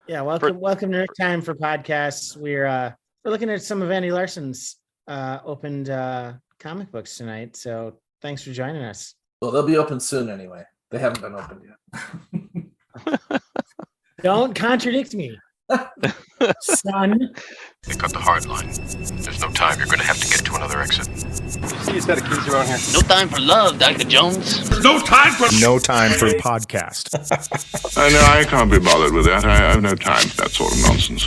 Yeah, welcome to Time for Podcasts. We're looking at some of Andy Larson's opened comic books tonight. So thanks for joining us. Well, they'll be open soon anyway. They haven't been opened yet. Don't contradict me, son. They cut the hard line. There's no time. You're going to have to get to another exit. See a set of keys around here. No time for love, Dr. Jones. No time for podcast. I can't be bothered with that. I have no time for that sort of nonsense.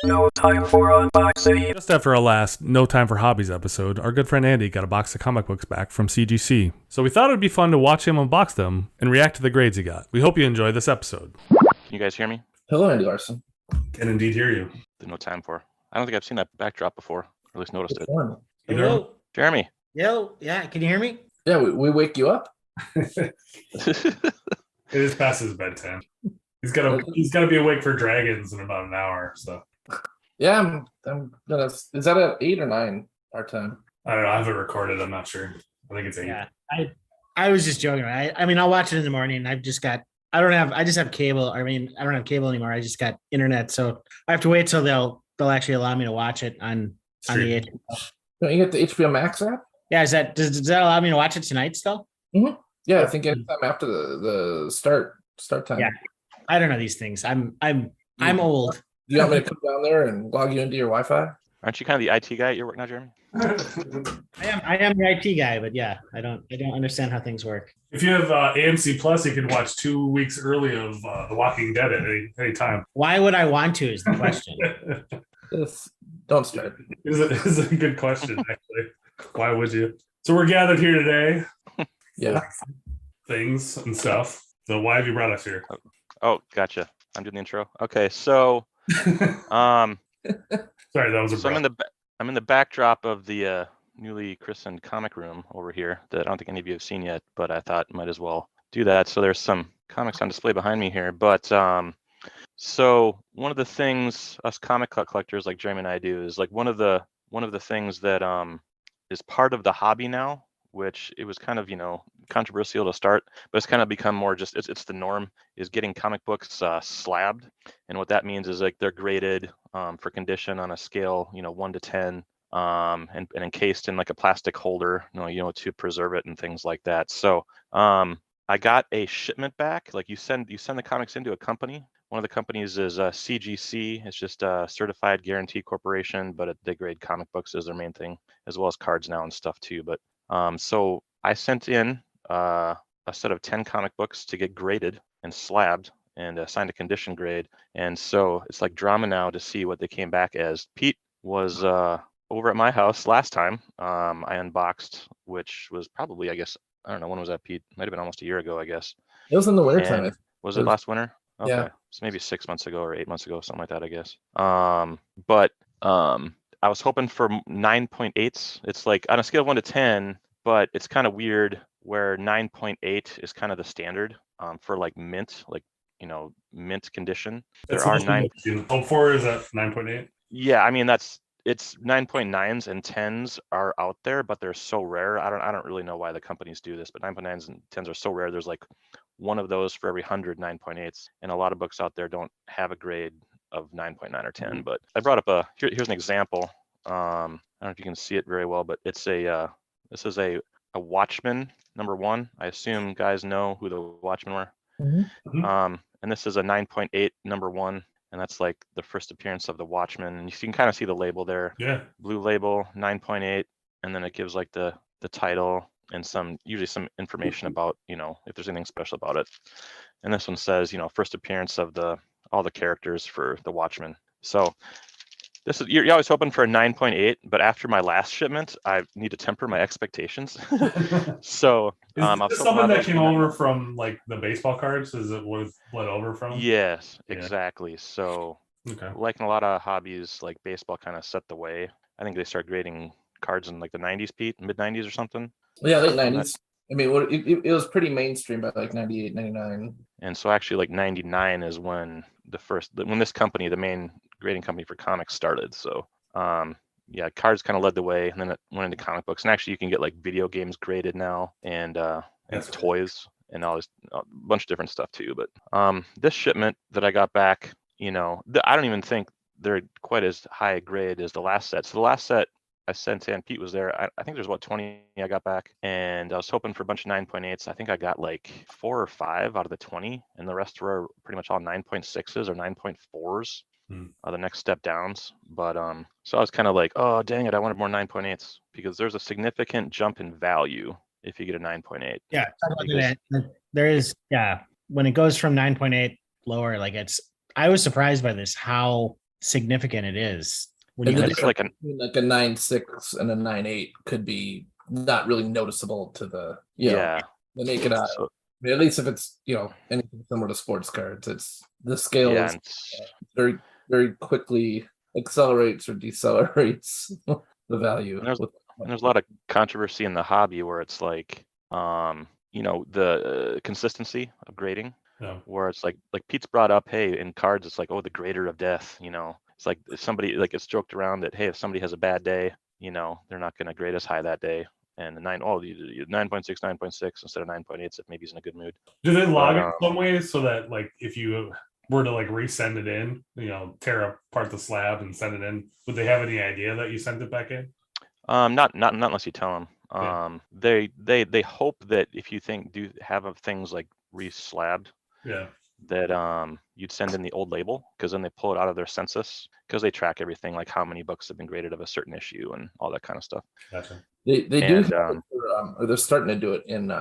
No time for unboxing. Just after our last No Time for Hobbies episode, our good friend Andy got a box of comic books back from CGC. So we thought it would be fun to watch him unbox them and react to the grades he got. We hope you enjoy this episode. Can you guys hear me? Hello, Andy Larson. Can indeed hear you. There's no time for. I don't think I've seen that backdrop before, or at least noticed it. Hello. Jeremy. Yo, yeah, can you hear me? Yeah, we wake you up. It is past his bedtime. He's gotta be awake for dragons in about an hour. So yeah, I'm gonna. Is that at 8 or 9 our time? I don't know. I haven't recorded. I'm not sure. I think it's 8. Yeah, I was just joking. I mean, I'll watch it in the morning. I just have cable. I mean, I don't have cable anymore. I just got internet, so I have to wait till they'll actually allow me to watch it on the HBO. Don't you get the HBO Max app? Yeah, does that allow me to watch it tonight still? Mm-hmm. Yeah, I think anytime after the start time. Yeah, I don't know these things. I'm old. Do you want me to come down there and log you into your Wi-Fi? Aren't you kind of the IT guy at your work now, Jeremy? I am the IT guy, but yeah, I don't understand how things work. If you have AMC Plus, you can watch 2 weeks early of The Walking Dead at any time. Why would I want to? Is the question. Don't start. It's a good question, actually. Why would you? So we're gathered here today. Yeah. Things and stuff. So why have you brought us here? Oh, gotcha. I'm doing the intro. Okay, so sorry, that was a. So I'm in the backdrop of the newly christened comic room over here that I don't think any of you have seen yet, but I thought might as well do that. So there's some comics on display behind me here, but so one of the things us comic collectors like Jeremy and I do is like one of the things that is part of the hobby now, which it was kind of, controversial to start, but it's kind of become more just, it's the norm, is getting comic books slabbed. And what that means is like they're graded for condition on a scale, 1 to 10, and encased in like a plastic holder, to preserve it and things like that. So I got a shipment back. Like you send the comics into a company. One of the companies is CGC. It's just a Certified Guarantee Corporation, but they grade comic books as their main thing, as well as cards now and stuff too. But so I sent in a set of 10 comic books to get graded and slabbed and assigned a condition grade. And so it's like drama now to see what they came back as. Pete was over at my house last time. I unboxed, which was probably, I guess, I don't know, when was that, Pete? Might have been almost a year ago, I guess. It was in the wintertime. Was it last winter? Okay. Yeah. So maybe 6 months ago or 8 months ago, something like that, I guess. But I was hoping for 9.8s. It's like on a scale of 1 to 10, but it's kind of weird where 9.8 is kind of the standard for like mint, mint condition. That's there are 9. Hope for is at 9.8. Yeah, I mean it's 9.9s and 10s are out there, but they're so rare. I don't really know why the companies do this, but 9.9s and 10s are so rare. There's like one of those for every 100 9.8s, and a lot of books out there don't have a grade of 9.9 or 10. But I brought up here's an example. I don't know if you can see it very well, but it's this is a Watchmen #1. I assume guys know who the Watchmen were. Mm-hmm. And this is a 9.8 #1. And that's like the first appearance of the Watchmen. And you can kind of see the label there. Yeah. Blue label, 9.8. And then it gives like the title and usually some information about, if there's anything special about it. And this one says, first appearance of all the characters for the Watchmen. So this is, you're always hoping for a 9.8, but after my last shipment, I need to temper my expectations. So is this something that came over from like the baseball cards? Is it what bled over from? Yes, exactly. So okay. Like in a lot of hobbies, like baseball kind of set the way. I think they started grading cards in like the 90s, Pete, mid 90s or something. Yeah, late 90s. I mean, it was pretty mainstream by like 98, 99. And so actually like 99 is when when this company, the main grading company for comics, started. So yeah, cards kind of led the way, and then it went into comic books. And actually you can get like video games graded now and and toys and all this a bunch of different stuff too. But this shipment that I got back, I don't even think they're quite as high a grade as the last set. So the last set I sent in, Pete was there. I think there's 20 I got back, and I was hoping for a bunch of 9.8s. I think I got like 4 or 5 out of the 20, and the rest were pretty much all 9.6s or 9.4s. The next step downs. But so I was kind of like, oh dang it, I wanted more 9.8s because there's a significant jump in value if you get a 9.8. Yeah, there is. Yeah, when it goes from 9.8 lower, like I was surprised by this how significant it is. When you it's like a 9.6 and a 9.8 could be not really noticeable to the the naked eye. So, at least if it's anything similar to sports cards, it's the scale is very very quickly accelerates or decelerates the value. And there's a lot of controversy in the hobby where it's like the consistency of grading, where it's like Pete's brought up, hey, in cards it's like, oh, the grader of death, it's like if somebody it's joked around that, hey, if somebody has a bad day, they're not going to grade as high that day. And the 9.6 instead of 9.8 if maybe he's in a good mood. Do they log it some ways so that like if you were to like resend it in, tear apart the slab and send it in, would they have any idea that you sent it back in? Not unless you tell them. They hope that if you do have things like re-slabbed, that you'd send in the old label, because then they pull it out of their census, because they track everything like how many books have been graded of a certain issue and all that kind of stuff. Gotcha. They do or they're starting to do it in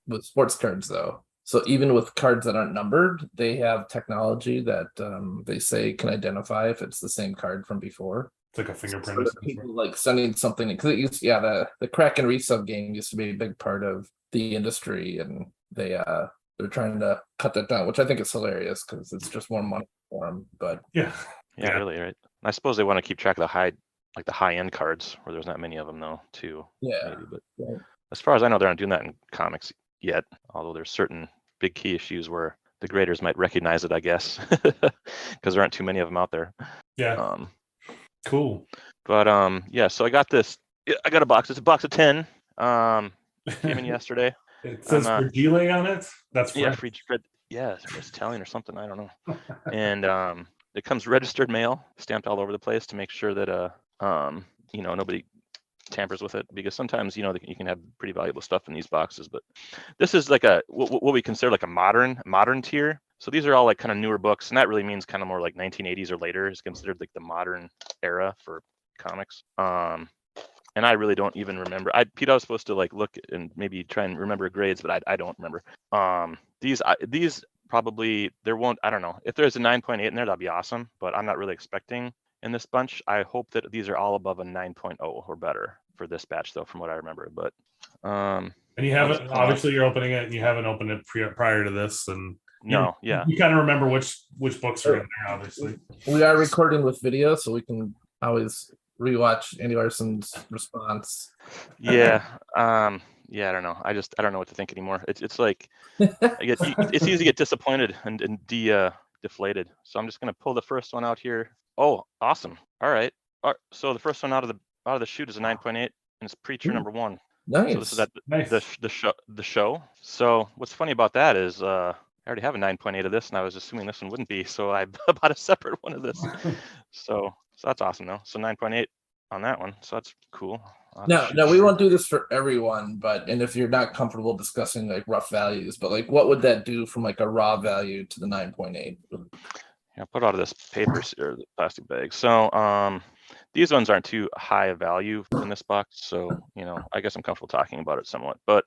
with sports cards though. So even with cards that aren't numbered, they have technology that they say can identify if it's the same card from before. It's like a fingerprint. So people like sending something because it used, the crack and resub game used to be a big part of the industry, and they're trying to cut that down, which I think is hilarious because it's just more money for them. But really, right? I suppose they want to keep track of the high end cards where there's not many of them though, too. Yeah. Maybe, but as far as I know, they're not doing that in comics yet. Although there's certain big key issues where the graders might recognize it, I guess, because there aren't too many of them out there. Yeah. Cool. But so I got this. I got a box. It's a box of 10. Came in yesterday. It says fragile on it. That's free. It's Italian or something. I don't know. And it comes registered mail, stamped all over the place to make sure that nobody tampers with it, because sometimes you can have pretty valuable stuff in these boxes. But this is like what we consider like a modern tier. So these are all like kind of newer books, and that really means kind of more like 1980s or later is considered like the modern era for comics. And I really don't even remember. Pete, I was supposed to like look and maybe try and remember grades, but I don't remember. These probably there won't. I don't know if there's a 9.8 in there, that'd be awesome. But I'm not really expecting in this bunch. I hope that these are all above a 9.0 or better for this batch, though, from what I remember. But and you haven't obviously you're opening it, and you haven't opened it prior to this, and you kind of remember which books are in there. Obviously, we are recording with video, so we can always rewatch Andy Larson's response. I don't know. I don't know what to think anymore. It's like it's easy to get disappointed and deflated. So I'm just gonna pull the first one out here. Oh, awesome! All right. So the first one out of the chute is a 9.8, and it's Preacher number 1. Nice. So this is the show. So what's funny about that is I already have a 9.8 of this, and I was assuming this one wouldn't be, so I bought a separate one of this. So that's awesome though. So 9.8 on that one. So that's cool. No, we won't do this for everyone, and if you're not comfortable discussing like rough values, but like what would that do from like a raw value to the 9.8? Yeah, put out of this paper or the plastic bag. So these ones aren't too high a value in this box, so I guess I'm comfortable talking about it somewhat. But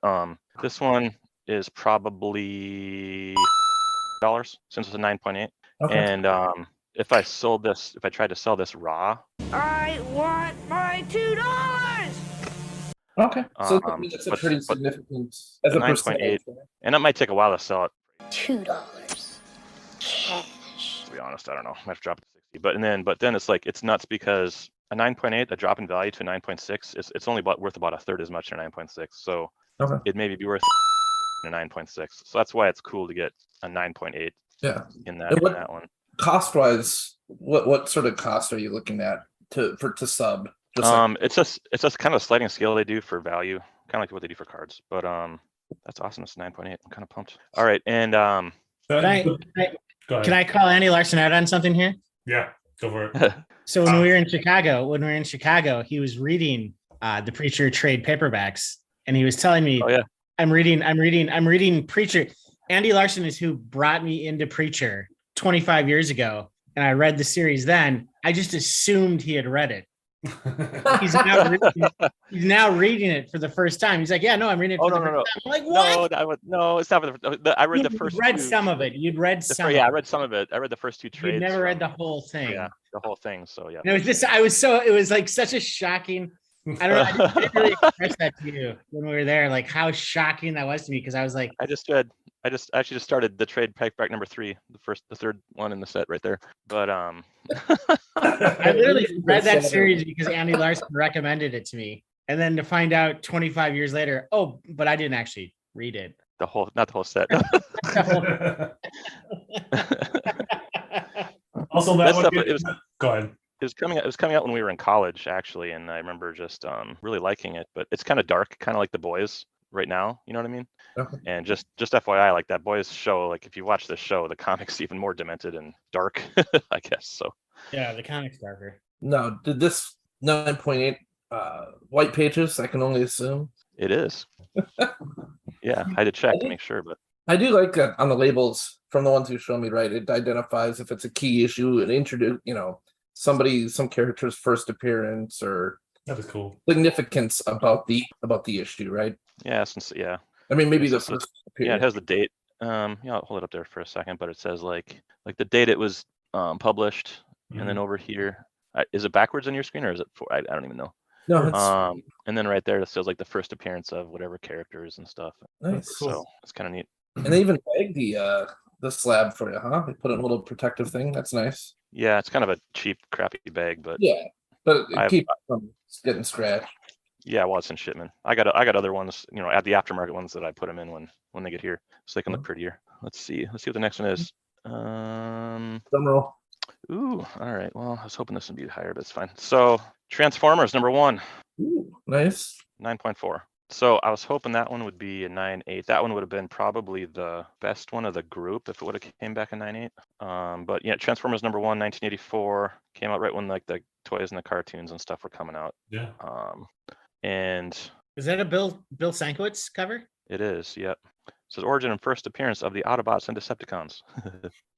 this one is probably $100 since it's a 9.8. Okay. And if I tried to sell this raw, I want my $2. Okay, so that's a pretty significant as a 9.8, and it might take a while to sell it. $2 cash. To be honest, I don't know. I might have to drop it to 60, but then it's like it's nuts because a 9.8, a drop in value to a 9.6, it's only worth about a third as much as a 9.6. So it may be worth a 9.6. So that's why it's cool to get a 9.8. Yeah. In that one. Cost wise, what sort of cost are you looking at to sub? It's just kind of a sliding scale they do for value, kind of like what they do for cards. But That's awesome. It's 9.8. I'm kind of pumped. All right, and Can I, Go ahead. can I call Andy Larson out on something here? Yeah, go for it. So when we were in Chicago, he was reading the Preacher trade paperbacks, and he was telling me, oh yeah, I'm reading Preacher. Andy Larson is who brought me into Preacher 25 years ago, and I read the series then. I just assumed he had read it. He's now reading it for the first time. He's like, yeah, no, I'm reading it for the first time. I'm like, what? No, it's not. I read the first. Read some of it. You'd read some. Yeah, I read some of it. I read the first two trades. You never read the whole thing. Yeah, the whole thing. So yeah. And it was just. It was like such a shocking. I don't know. I didn't really express that to you when we were there, like how shocking that was to me, because I was like, I actually just started the trade paperback number 3, the third one in the set right there. But I literally read that series because Andy Larson recommended it to me, and then to find out 25 years later, oh, but I didn't actually read it. Not the whole set. Also, go ahead. It was coming out when we were in college, actually, and I remember just really liking it. But it's kind of dark, kind of like The Boys right now. You know what I mean? Okay. And just FYI, like that Boys show, like if you watch this show, the comic's even more demented and dark, I guess. So yeah, the comic's darker. No, did this 9.8 white pages? I can only assume it is. Yeah, I had to check to make sure, but I do like that on the labels from the ones you show me. Right, it identifies if it's a key issue and introduce, some character's first appearance or that was cool significance about the issue, right? Yeah, I mean, maybe the first appearance. Yeah, it has the date. I'll hold it up there for a second, but it says like the date it was published, and then over here, is it backwards on your screen or is it? I don't even know. No, it's and then right there it says like the first appearance of whatever characters and stuff. nice. So it's kind of neat. And they even tag the slab for you, huh? They put in a little protective thing. That's nice. Yeah, it's kind of a cheap, crappy bag, but yeah, but it keeps from getting scratched. Yeah, well, it's in shipment. I got other ones, at the aftermarket ones that I put them in when they get here, so they can look prettier. Let's see what the next one is. Drumroll. Ooh, all right. Well, I was hoping this would be higher, but it's fine. So Transformers number 1. Ooh, nice. 9.4. So I was hoping that one would be a 9.8. That one would have been probably the best one of the group if it would have came back in 9.8. But yeah, Transformers number 1, 1984, came out right when like the toys and the cartoons and stuff were coming out. Yeah. And is that a Bill Sienkiewicz cover? It is. Yep. It says origin and first appearance of the Autobots and Decepticons,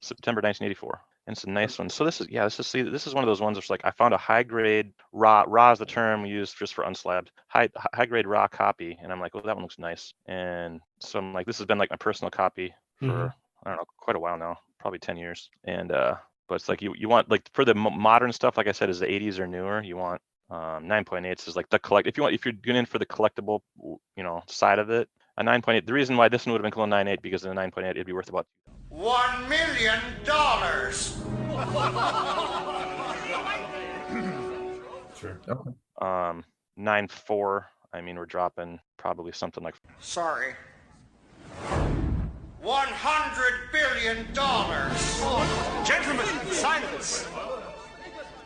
September 1984. And it's a nice one. So this is one of those ones that's like I found a high grade raw is the term we use just for unslabbed high grade raw copy, and I'm like, well, that one looks nice. And so I'm like, this has been like my personal copy for I don't know, quite a while now, probably 10 years. And but it's like you want like for the modern stuff, like I said, is the 80s or newer. You want 9.8s is like the collect. If you're going in for the collectible, side of it, a 9.8. The reason why this one would have been called 9.8 because in a 9.8 it'd be worth about $1 million. Sure. Okay. 9.4. I mean, we're dropping probably something like. Sorry. $100 billion. Gentlemen, silence.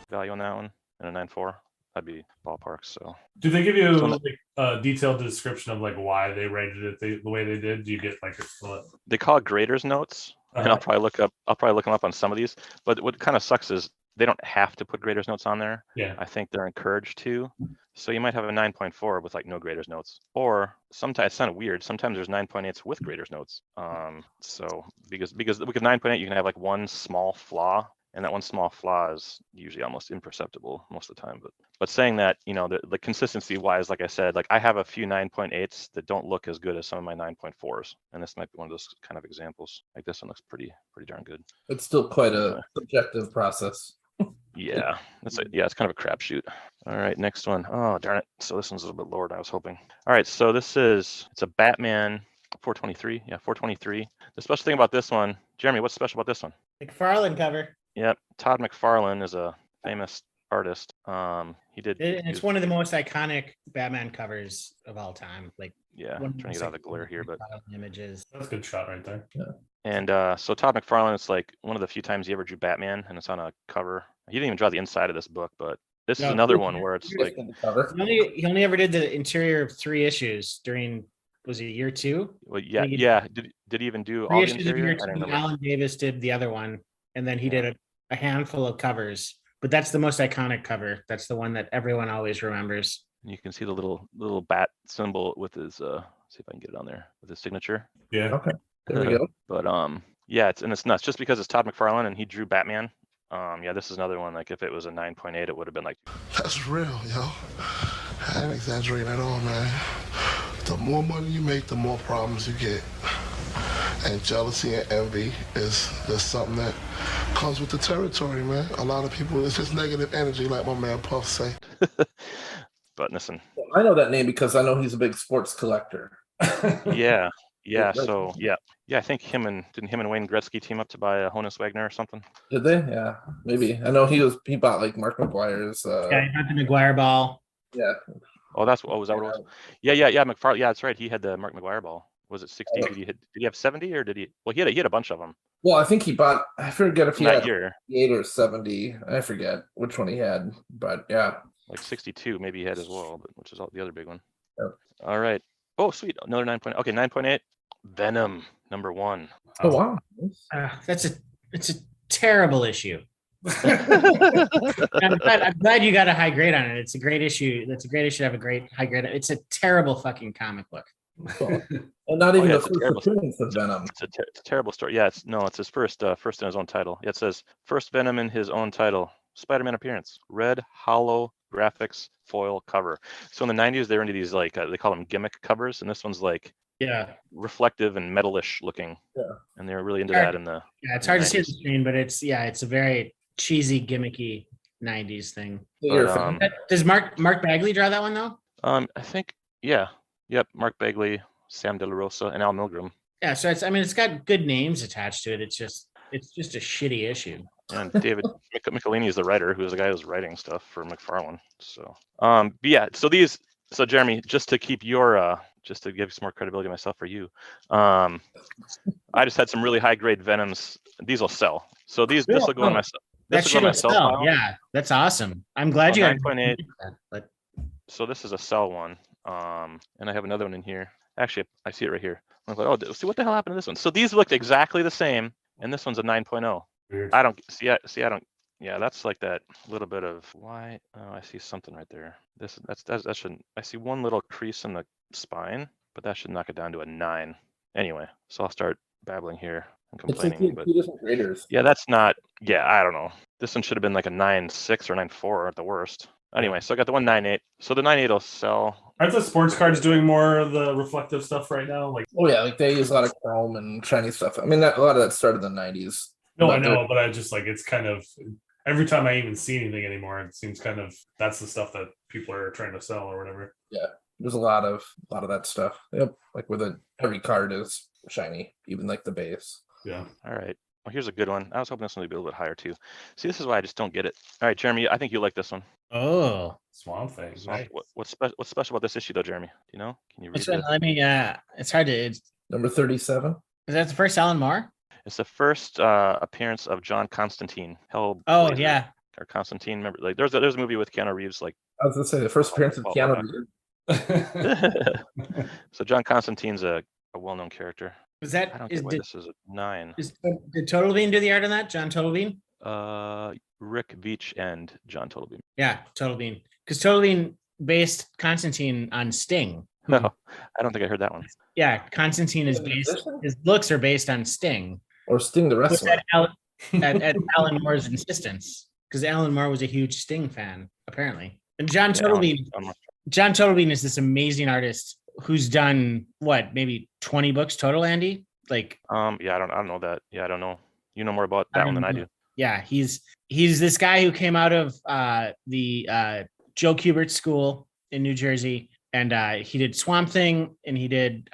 Value on that one and a 9.4. That'd be ballpark. So. Do they give you a detailed description of like why they rated it the way they did? Do you get like they call it graders notes, and I'll probably look them up on some of these. But what kind of sucks is they don't have to put graders notes on there. Yeah. I think they're encouraged to. So you might have a 9.4 with like no graders notes, or sometimes it's kind of weird. Sometimes there's 9.8s with graders notes. So because with 9.8 you can have like one small flaw. And that one small flaw is usually almost imperceptible most of the time. But saying that, the consistency wise, like I said, like I have a few 9.8s that don't look as good as some of my 9.4s. And this might be one of those kind of examples. Like this one looks pretty darn good. It's still quite a subjective process. Yeah, it's kind of a crapshoot. All right, next one. Oh, darn it. So this one's a little bit lower than I was hoping. All right, so it's a Batman 423. Yeah, 423. The special thing about this one, Jeremy, what's special about this one? McFarlane cover. Yep, Todd McFarlane is a famous artist. It's one of the most iconic Batman covers of all time. Like, yeah, I'm trying to get out of the glare here, but images. That's a good shot right there. Yeah. And so Todd McFarlane, it's like one of the few times he ever drew Batman, and it's on a cover. He didn't even draw the inside of this book, but this is another one where it's like he only ever did the interior of 3 issues during was it year 2? Well, yeah, He did yeah. Did he even do all the reissues of interior? year I don't 2. remember. Alan Davis did the other one, and then he did a handful of covers. But that's the most iconic cover. That's the one that everyone always remembers. You can see the little bat symbol with his. See if I can get it on there with his signature. Yeah. Okay. There we go. But yeah, it's nuts just because it's Todd McFarlane and he drew Batman. Yeah, this is another one. Like if it was a 9.8, it would have been like. That's real, yo. I ain't exaggerating at all, man. The more money you make, the more problems you get. And jealousy and envy is just something that comes with the territory, man. A lot of people, it's just negative energy, like my man Puff say. But listen. I know that name because I know he's a big sports collector. Yeah. So yeah. I think didn't him and Wayne Gretzky team up to buy a Honus Wagner or something? Did they? Yeah, maybe. I know he bought like Mark McGuire's. Yeah, he got the McGuire ball. Yeah. Oh, was that what it was? Yeah. McFarlane. Yeah, that's right. He had the Mark McGuire ball. Was it 60? Did he have 70 or did he? Well, he had a bunch of them. Well, I think he bought. I forget if he that had year 8 or 70. I forget which one he had, but yeah. Like 62, maybe he had as well, but which is the other big one. Yep. All right. Oh, sweet. Another 9.8. Okay, 9.8. Venom #1. Oh wow. It's a terrible issue. I'm glad you got a high grade on it. It's a great issue. That's a great issue to have a great high grade. It's a terrible fucking comic book. Well, not even the it's first appearance of Venom. It's a terrible story. Yeah, it's his first in his own title. Yeah, it says first Venom in his own title. Spider-Man appearance. Red hollow graphics foil cover. So in the 90s, they were into these like they call them gimmick covers, and this one's like reflective and metalish looking. Yeah, and they were really into that in the. Yeah, it's hard to see on the screen, but it's a very cheesy, gimmicky 90s thing. But, does Mark Bagley draw that one though? I think yep. Mark Bagley, Sam De La Rosa, and Al Milgrom. Yeah, so it's got good names attached to it. It's just a shitty issue. And David Michelini is the writer, who's the guy who's writing stuff for McFarlane. So, but yeah. So Jeremy, just to keep your just to give some more credibility to myself for you, I just had some really high grade Venoms. These will sell. So this will go on my. That should sell. File. Yeah, that's awesome. I'm glad you got 9.8. But so this is a sell one. And I have another one in here. Actually, I see it right here. I'm like, oh, see what the hell happened to this one? So these looked exactly the same, and this one's a 9.0. Weird. I don't see. I don't. Yeah, that's like that little bit of why. Oh, I see something right there. That shouldn't. I see one little crease in the spine, but that should knock it down to a 9. Anyway, so I'll start babbling here and complaining. It's two different graders. Yeah, that's not. Yeah, I don't know. This one should have been like a 9.6 or 9.4 at the worst. Anyway, so I got the 1.98. So the 9.8 will sell. Aren't the sports cards doing more of the reflective stuff right now? Like, oh yeah, like they use a lot of chrome and shiny stuff. I mean, a lot of that started in the 90s. No, I know, but I just like it's kind of every time I even see anything anymore, it seems kind of that's the stuff that people are trying to sell or whatever. Yeah, there's a lot of that stuff. Yep, like where every card is shiny, even like the base. Yeah. All right. Well, here's a good one. I was hoping this one would be a little bit higher too. See, this is why I just don't get it. All right, Jeremy, I think you like this one. Oh, Swamp Thing. Nice. What's special about this issue though, Jeremy? Do you know? Can you read it? Let me. It's hard to. Number 37. Is that the first Alan Moore? It's the first appearance of John Constantine. Oh yeah. Or Constantine. Remember, like there's a movie with Keanu Reeves. Like I was gonna say the first appearance of Keanu Reeves. So John Constantine's a well-known character. Was that? I don't get why this is a 9. Did Totalbean do the art on that? John Totalbean? Rick Veitch and John Totalbean. Yeah, Totalbean. Because Totalbean based Constantine on Sting. No, I don't think I heard that one. Yeah, Constantine is based. His looks are based on Sting. Or Sting the wrestler. At Alan Moore's insistence, because Alan Moore was a huge Sting fan, apparently. And John Totalbean is this amazing artist who's done what, maybe 20 books total, Andy? Like yeah, I don't know that. Yeah, I don't know. You know more about that one than I do. Yeah, he's this guy who came out of the Joe Kubert School in New Jersey, and he did Swamp Thing, and he did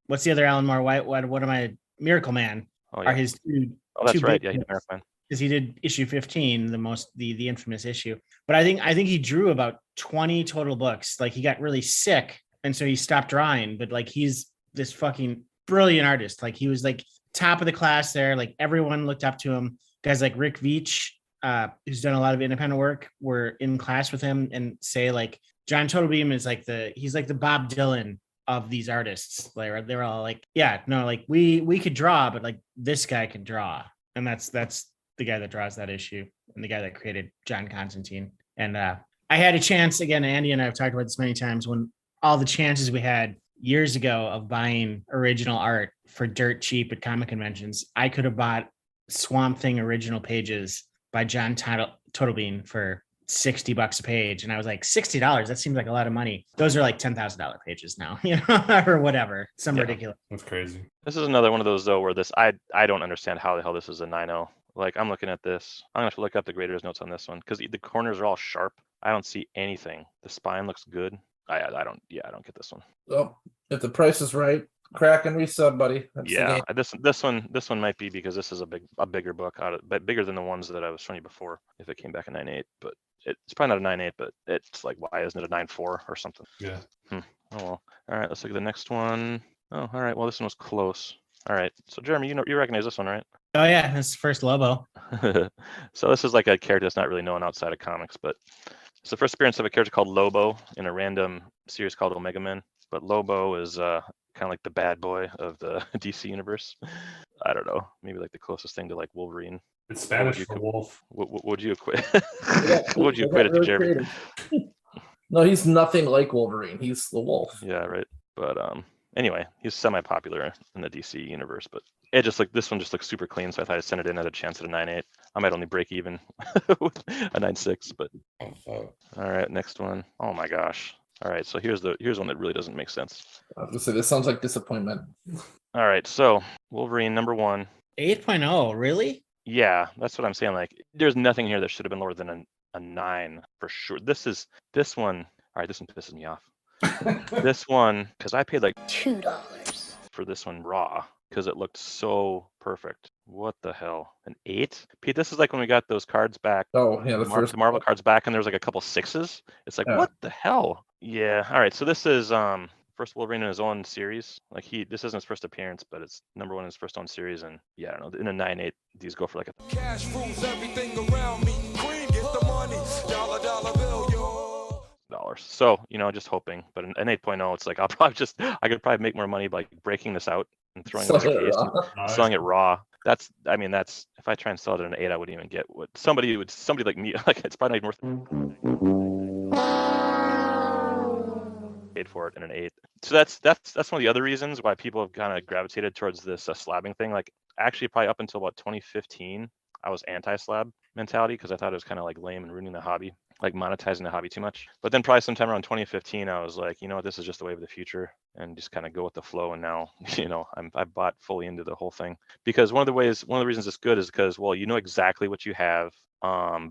what's the other Alan Moore? What am I? Miracle Man are his two. Oh, that's right. Yeah, he did Miracle Man. Because he did issue 15, the infamous issue. But I think he drew about 20 total books. Like he got really sick, and so he stopped drawing. But like he's this fucking brilliant artist. Like he was like top of the class there. Like everyone looked up to him. Guys like Rick Veitch, who's done a lot of independent work, were in class with him and say like John Totalbean is like he's like the Bob Dylan of these artists. They're all like, yeah, no, like we could draw, but like this guy can draw, and that's the guy that draws that issue and the guy that created John Constantine. And I had a chance again. Andy and I have talked about this many times. When all the chances we had years ago of buying original art for dirt cheap at comic conventions, I could have bought Swamp Thing original pages by John Totalbean for $60 a page. And I was like, $60, that seems like a lot of money. Those are like $10,000 pages now, or whatever, some ridiculous. That's crazy. This is another one of those though where this I don't understand how the hell this is a 9.0. Like, I'm looking at this, I'm gonna have to look up the grader's notes on this one because the corners are all sharp. I don't see anything. The spine looks good. I don't get this one. Well, if the price is right, crack and resub, buddy. That's this one might be because this is a bigger book but bigger than the ones that I was showing you before. If it came back in 9.8, but it's probably not a 9.8, but it's like, why isn't it a 9.4 or something? Yeah. Oh well. All right, let's look at the next one. Oh, all right. Well, this one was close. All right. So Jeremy, you recognize this one, right? Oh yeah, that's the first Lobo. So this is like a character that's not really known outside of comics, but it's the first appearance of a character called Lobo in a random series called Omega Men. But Lobo is kind of like the bad boy of the DC universe. I don't know, maybe like the closest thing to like Wolverine. It's Spanish for wolf. What would you equate? What would you equate it to, Jeremy? No, he's nothing like Wolverine. He's the wolf. Yeah, right. But anyway, he's semi-popular in the DC universe, but it just like this one just looks super clean, so I thought I'd send it in at a chance at a 9.8. I might only break even with a 9.6, but all right, next one. Oh my gosh. All right, so here's one that really doesn't make sense. I was gonna say, this sounds like disappointment. All right, so Wolverine number 1. 8.0, really? Yeah, that's what I'm saying. Like, there's nothing here that should have been lower than a 9 for sure. This one. All right, this one pisses me off. This one, because I paid like $2 for this one raw because it looked so perfect. What the hell? An 8? Pete, this is like when we got those cards back. Oh yeah, the Marvel cards back, and there was like a couple 6s. It's like, what the hell? Yeah. All right. So this is first Wolverine in his own series. Like this isn't his first appearance, but it's number 1 in his first own series. And yeah, I don't know. In a 9.8, these go for like a cash rules everything around me. Queen, get the money. Dollar bill, yo. $. So just hoping. But an 8.0, it's like I could probably make more money by breaking this out and throwing it in this case and selling it raw. That's if I try and sell it at an 8, I wouldn't even get what somebody like me, like it's probably not even worth paid for it in an 8. So that's one of the other reasons why people have kind of gravitated towards this slabbing thing. Like actually probably up until about 2015, I was anti-slab mentality because I thought it was kind of like lame and ruining the hobby, like monetizing the hobby too much. But then probably sometime around 2015, I was like, this is just the wave of the future and just kind of go with the flow. And now, I bought fully into the whole thing because one of the reasons it's good is because, well, you know exactly what you have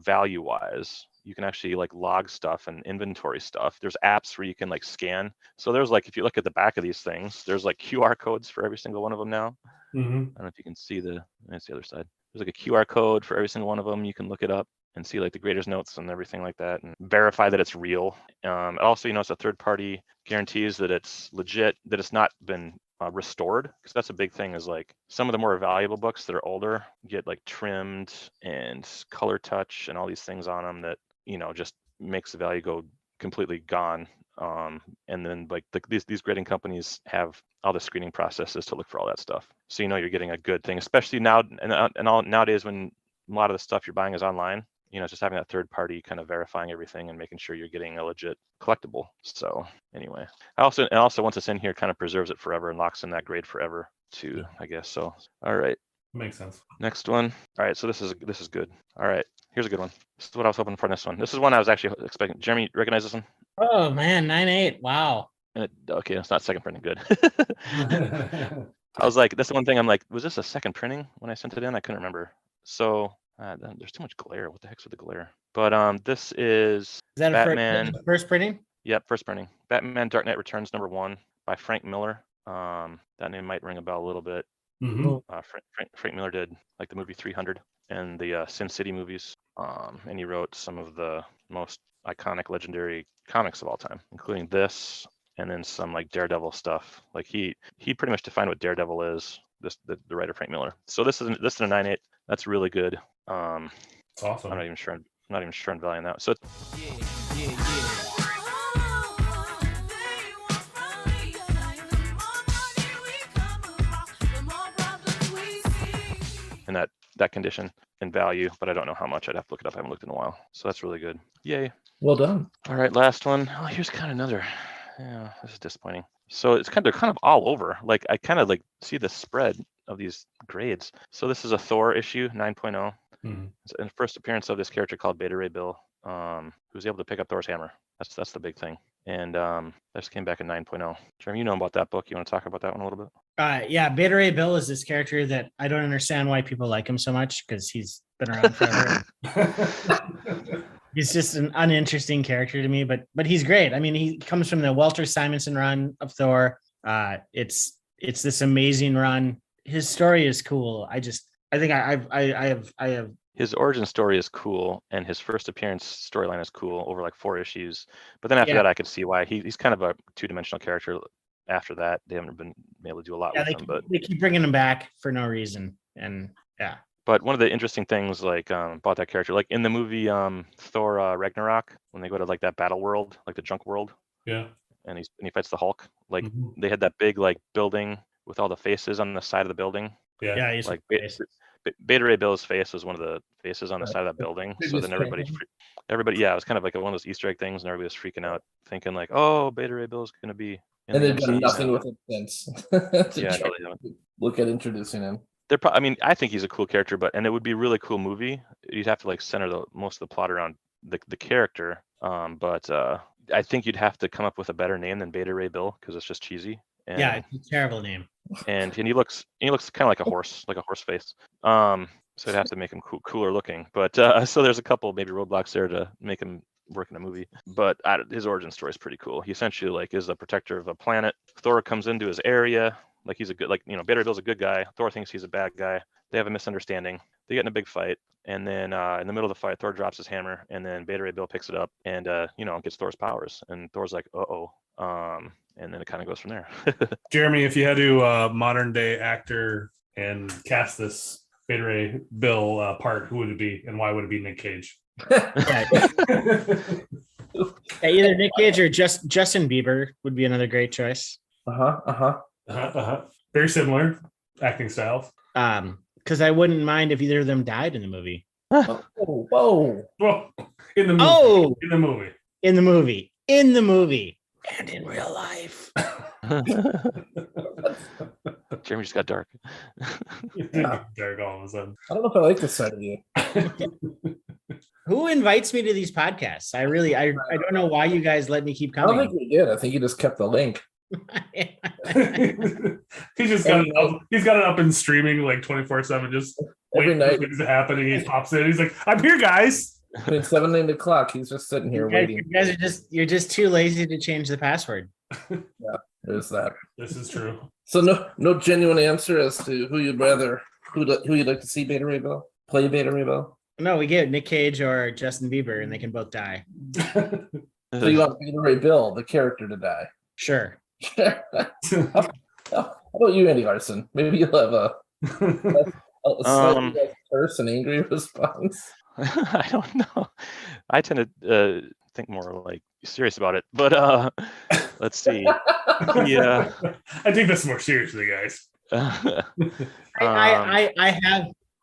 value wise. You can actually like log stuff and inventory stuff. There's apps where you can like scan. So there's like, if you look at the back of these things, there's like QR codes for every single one of them now. Mm-hmm. I don't know if you can see that's the other side. There's like a QR code for every single one of them. You can look it up and see like the grader's notes and everything like that and verify that it's real. Also, it's a third party guarantees that it's legit, that it's not been restored, because that's a big thing is like some of the more valuable books that are older get like trimmed and color touch and all these things on them that just makes the value go completely gone. And then like these grading companies have all the screening processes to look for all that stuff, so you're getting a good thing, especially now and all nowadays when a lot of the stuff you're buying is online. Just having that third party kind of verifying everything and making sure you're getting a legit collectible. So anyway, also once it's in here, kind of preserves it forever and locks in that grade forever too, I guess. So all right, makes sense. Next one. All right, so this is good. All right, here's a good one. This is what I was hoping for. This one. This is one I was actually expecting. Jeremy, recognize this one? Oh man, 9.8. Wow. Okay, it's not second printing. Good. I was like, that's the one thing. I'm like, was this a second printing when I sent it in? I couldn't remember. So there's too much glare. What the heck's with the glare? But this is that Batman. First printing? Yep, first printing. Batman Dark Knight Returns #1 by Frank Miller. That name might ring a bell a little bit. Mm-hmm. Frank Miller did like the movie 300 and the Sin City movies. And he wrote some of the most iconic, legendary comics of all time, including this, and then some like Daredevil stuff. Like he pretty much defined what Daredevil is. The writer Frank Miller. So this is a 9.8. That's really good. It's awesome. I'm not even sure I'm valuing that. So in that condition and value, but I don't know how much. I'd have to look it up. I haven't looked in a while. So that's really good. Yay. Well done. All right, last one. Oh, here's kind of another. Yeah, this is disappointing. So they're kind of all over. Like I kind of like see the spread of these grades. So this is a Thor issue 9.0. Mhm. It's the first appearance of this character called Beta Ray Bill, who's able to pick up Thor's hammer. That's the big thing. And this came back in 9.0. Jeremy, you know about that book. You want to talk about that one a little bit? Yeah, Beta Ray Bill is this character that I don't understand why people like him so much because he's been around forever. He's just an uninteresting character to me, but he's great. I mean, he comes from the Walter Simonson run of Thor. It's this amazing run. His story is cool. I think I have. His origin story is cool, and his first appearance storyline is cool over like 4 issues. But then after that, I could see why he's kind of a 2-dimensional character. After that, they haven't been able to do a lot with him. But they keep bringing him back for no reason, and yeah. But one of the interesting things, like about that character, like in the movie Thor Ragnarok, when they go to like that battle world, like the junk world, yeah, and he fights the Hulk, like they had that big like building with all the faces on the side of the building. Yeah, he's like Beta Ray Bill's face was one of the faces on the side of that building. So then everybody, yeah, it was kind of like one of those Easter egg things, and everybody was freaking out, thinking like, oh, Beta Ray Bill's gonna be. And they've done nothing with it since. Yeah, look at introducing him. I mean, I think he's a cool character, and it would be a really cool movie. You'd have to like center most of the plot around the character. But I think you'd have to come up with a better name than Beta Ray Bill because it's just cheesy. And, yeah, it's a terrible name. And he looks kind of like a horse face. So you'd have to make him cooler looking. But so there's a couple maybe roadblocks there to make him work in a movie. But his origin story is pretty cool. He essentially like is a protector of a planet. Thor comes into his area. Like he's a good, Beta Ray Bill's a good guy. Thor thinks he's a bad guy. They have a misunderstanding. They get in a big fight, and then in the middle of the fight, Thor drops his hammer, and then Beta Ray Bill picks it up and gets Thor's powers. And Thor's like, and then it kind of goes from there. Jeremy, if you had to modern day actor and cast this Beta Ray Bill part, who would it be, and why would it be Nick Cage? Either Nick Cage or Justin Bieber would be another great choice. Very similar acting styles. Because I wouldn't mind if either of them died in the movie. Whoa. Well, in the movie. Oh, in the movie, and in real life. Jeremy just got dark. Dark all of a sudden. I don't know if I like this side of you. Who invites me to these podcasts? I don't know why you guys let me keep coming. I don't think we did. I think you just kept the link. He's got it up and streaming like 24/7, just every night. Things happening. He pops in. He's like, "I'm here, guys." Between 7 and 8 o'clock, he's just sitting here waiting. You guys you're just too lazy to change the password. Yeah, there's that. This is true. So no genuine answer as to who you'd like to see play Beta Ray Bill. No, we get Nick Cage or Justin Bieber, and they can both die. So you want Beta Ray Bill, the character, to die? Sure. How about you, Andy Larson? Maybe you'll have a slightly less terse and angry response. I don't know. I tend to think more like serious about it, but let's see. Yeah, I take this more seriously, guys. I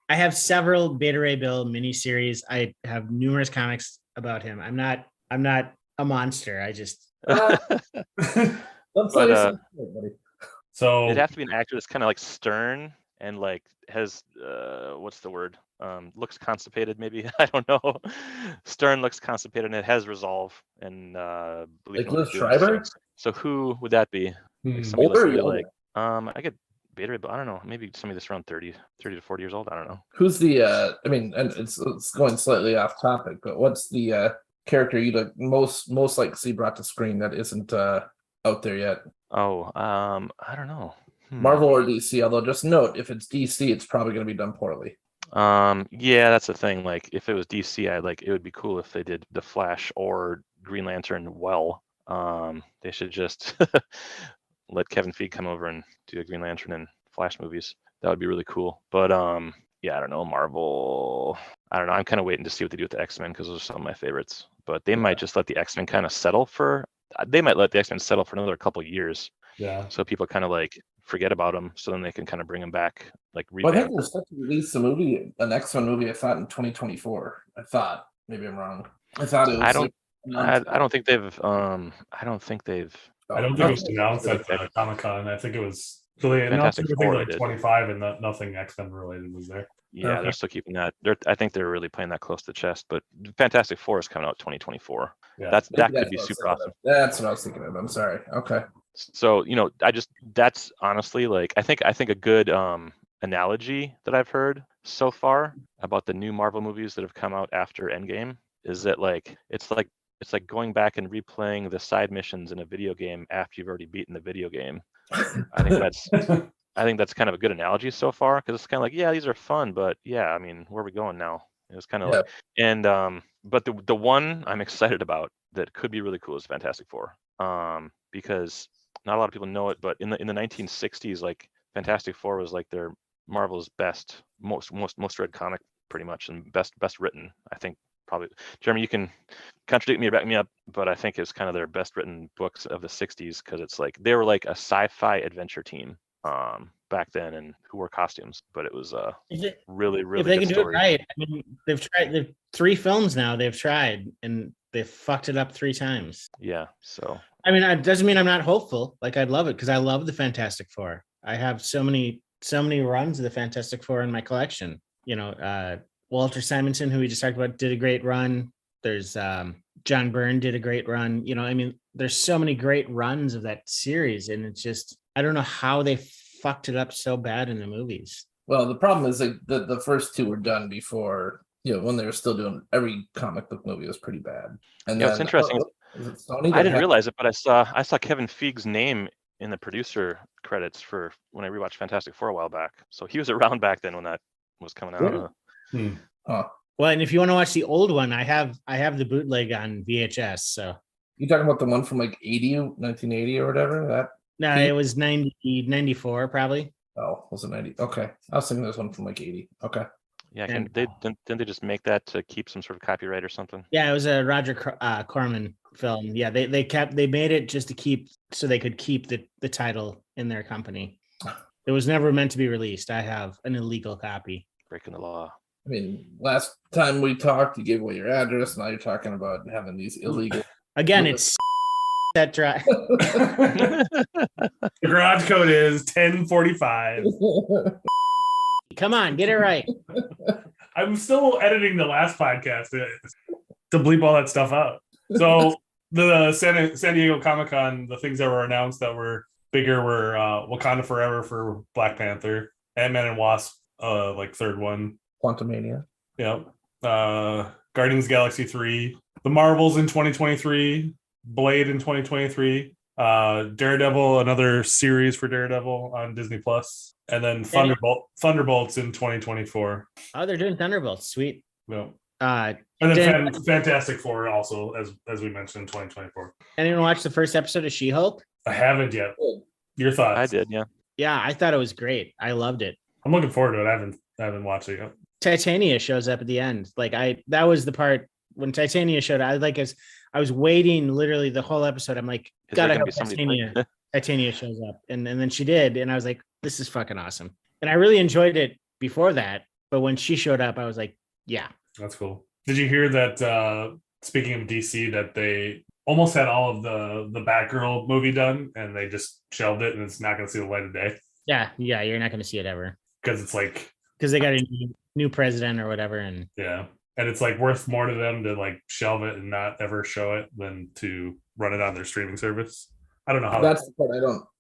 have several Beta Ray Bill miniseries. I have numerous comics about him. I'm not a monster. I just. So it'd have to be an actor that's kind of like stern and like has what's the word? Looks constipated, maybe. I don't know. Stern, looks constipated, and it has resolve and like Liz Schreiber. So who would that be? Like somebody like I get Beta Ray Bill. I don't know. Maybe somebody that's around 30 to 40 years old. I don't know. Who's the? I mean, and it's going slightly off topic, but what's the character you'd most like to see brought to screen that isn't out there yet? Oh, I don't know. Marvel or DC, although just note, if it's DC, it's probably going to be done poorly. Yeah, that's the thing. Like, if it was DC, it would be cool if they did The Flash or Green Lantern well. They should just let Kevin Feige come over and do a Green Lantern and Flash movies. That would be really cool. But yeah, I don't know. Marvel, I don't know. I'm kind of waiting to see what they do with the X-Men because those are some of my favorites. But they might just let the X-Men kind of settle for. They might let the X-Men settle for another couple years. Yeah. So people kind of like forget about them, so then they can kind of bring them back, like Well, I revamp. think they're set to release an X-Men movie. I thought in 2024. I thought, maybe I'm wrong. I thought it was. I don't. like, a month. I don't think they've. I don't think they've. I don't think it was announced at Comic-Con. I think it was. So they announced Fantastic everything Four, like they did. 25, and nothing X-Men related was there. Yeah, Okay. they're still keeping that. I think they're really playing that close to the chest. But Fantastic Four is coming out 2024 Yeah. that Maybe could be what I was super thinking awesome. of. That's what I was thinking of. I'm sorry. Okay. So that's honestly, like, I think a good analogy that I've heard so far about the new Marvel movies that have come out after Endgame is that, like, it's like going back and replaying the side missions in a video game after you've already beaten the video game. I think that's kind of a good analogy so far, because it's kind of like, yeah, these are fun, but yeah, I mean, where are we going now? It's kind of like, and but the one I'm excited about that could be really cool is Fantastic Four, because not a lot of people know it, but in the 1960s, like, Fantastic Four was like their Marvel's best, most read comic, pretty much, and best written. I think probably, Jeremy, you can contradict me or back me up, but I think it's kind of their best written books of the 60s, because it's like they were like a sci-fi adventure team back then, and who wore costumes, but it was really if they good can do story. it right. I mean, they've 3 films now they've tried, and they fucked it up 3 times. Yeah, so I mean, it doesn't mean I'm not hopeful. Like, I'd love it, because I love the Fantastic Four. I have so many runs of the Fantastic Four in my collection. Walter Simonson, who we just talked about, did a great run. There's John Byrne did a great run. I mean, there's so many great runs of that series, and it's just, I don't know how they fucked it up so bad in the movies. Well, the problem is like the first 2 were done before, when they were still doing every comic book movie was pretty bad. And yeah, then, it's interesting. I didn't realize it, but I saw Kevin Feige's name in the producer credits for when I rewatched Fantastic Four a while back. So he was around back then when that was coming out. Well, and if you want to watch the old one, I have the bootleg on VHS. So you talking about the one from like 1980 or whatever? No, it was 94 probably. Oh, was it 90? Okay, I was thinking this one from like 80. Okay. Yeah, didn't they just make that to keep some sort of copyright or something? Yeah, it was a Roger Corman film. Yeah, they made it just to keep, so they could keep the title in their company. It was never meant to be released. I have an illegal copy. Breaking the law. I mean, last time we talked, you gave away your address. Now you're talking about having these illegal. Again, it's that drive. The garage code is 1045. Come on, get it right. I'm still editing the last podcast to bleep all that stuff out. So the San Diego Comic-Con, the things that were announced that were bigger were Wakanda Forever for Black Panther, Ant-Man and Wasp, like third one. Quantumania. Yep. Guardians of the Galaxy 3. The Marvels in 2023. Blade in 2023. Daredevil, another series for Daredevil on Disney Plus. And then Thunderbolts in 2024. Oh, they're doing Thunderbolts. Sweet. Yep. And then Fantastic Four also, as we mentioned, in 2024. Anyone watch the first episode of She-Hulk? I haven't yet. Your thoughts? I did, yeah. Yeah, I thought it was great. I loved it. I'm looking forward to it. I haven't watched it yet. Titania shows up at the end. Like, that was the part when Titania showed up. I was waiting literally the whole episode. I'm like, gotta hope Titania shows up. And then she did. And I was like, this is fucking awesome. And I really enjoyed it before that. But when she showed up, I was like, yeah. That's cool. Did you hear that, speaking of DC, that they almost had all of the Batgirl movie done and they just shelved it and it's not going to see the light of day? Yeah, you're not going to see it ever. Because it's like... Because they got a new president or whatever. And yeah. And it's like worth more to them to like shelve it and not ever show it than to run it on their streaming service. I don't know how that's the part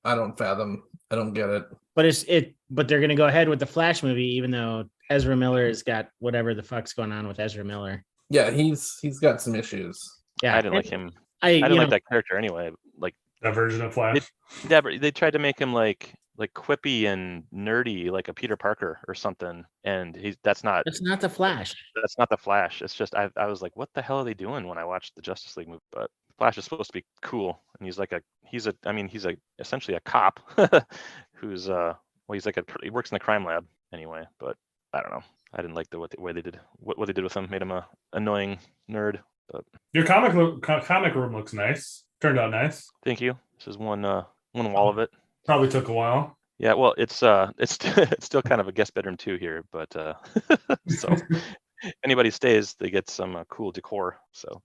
I don't fathom. I don't get it. But they're gonna go ahead with the Flash movie, even though Ezra Miller has got whatever the fuck's going on with Ezra Miller. Yeah, he's got some issues. Yeah, I didn't like him. I didn't like that character anyway. Like that version of Flash. They tried to make him like quippy and nerdy, like a Peter Parker or something, and that's not the Flash. That's not the Flash. It's just I was like, what the hell are they doing when I watched the Justice League movie? But Flash is supposed to be cool, and he's essentially a cop who's he works in the crime lab anyway. But I don't know. I didn't like the way they did what they did with him. Made him a annoying nerd. But your comic room looks nice. Turned out nice. Thank you. This is one wall of it. Probably took a while. Yeah, well, it's it's still kind of a guest bedroom too here, but so anybody stays, they get some cool decor. So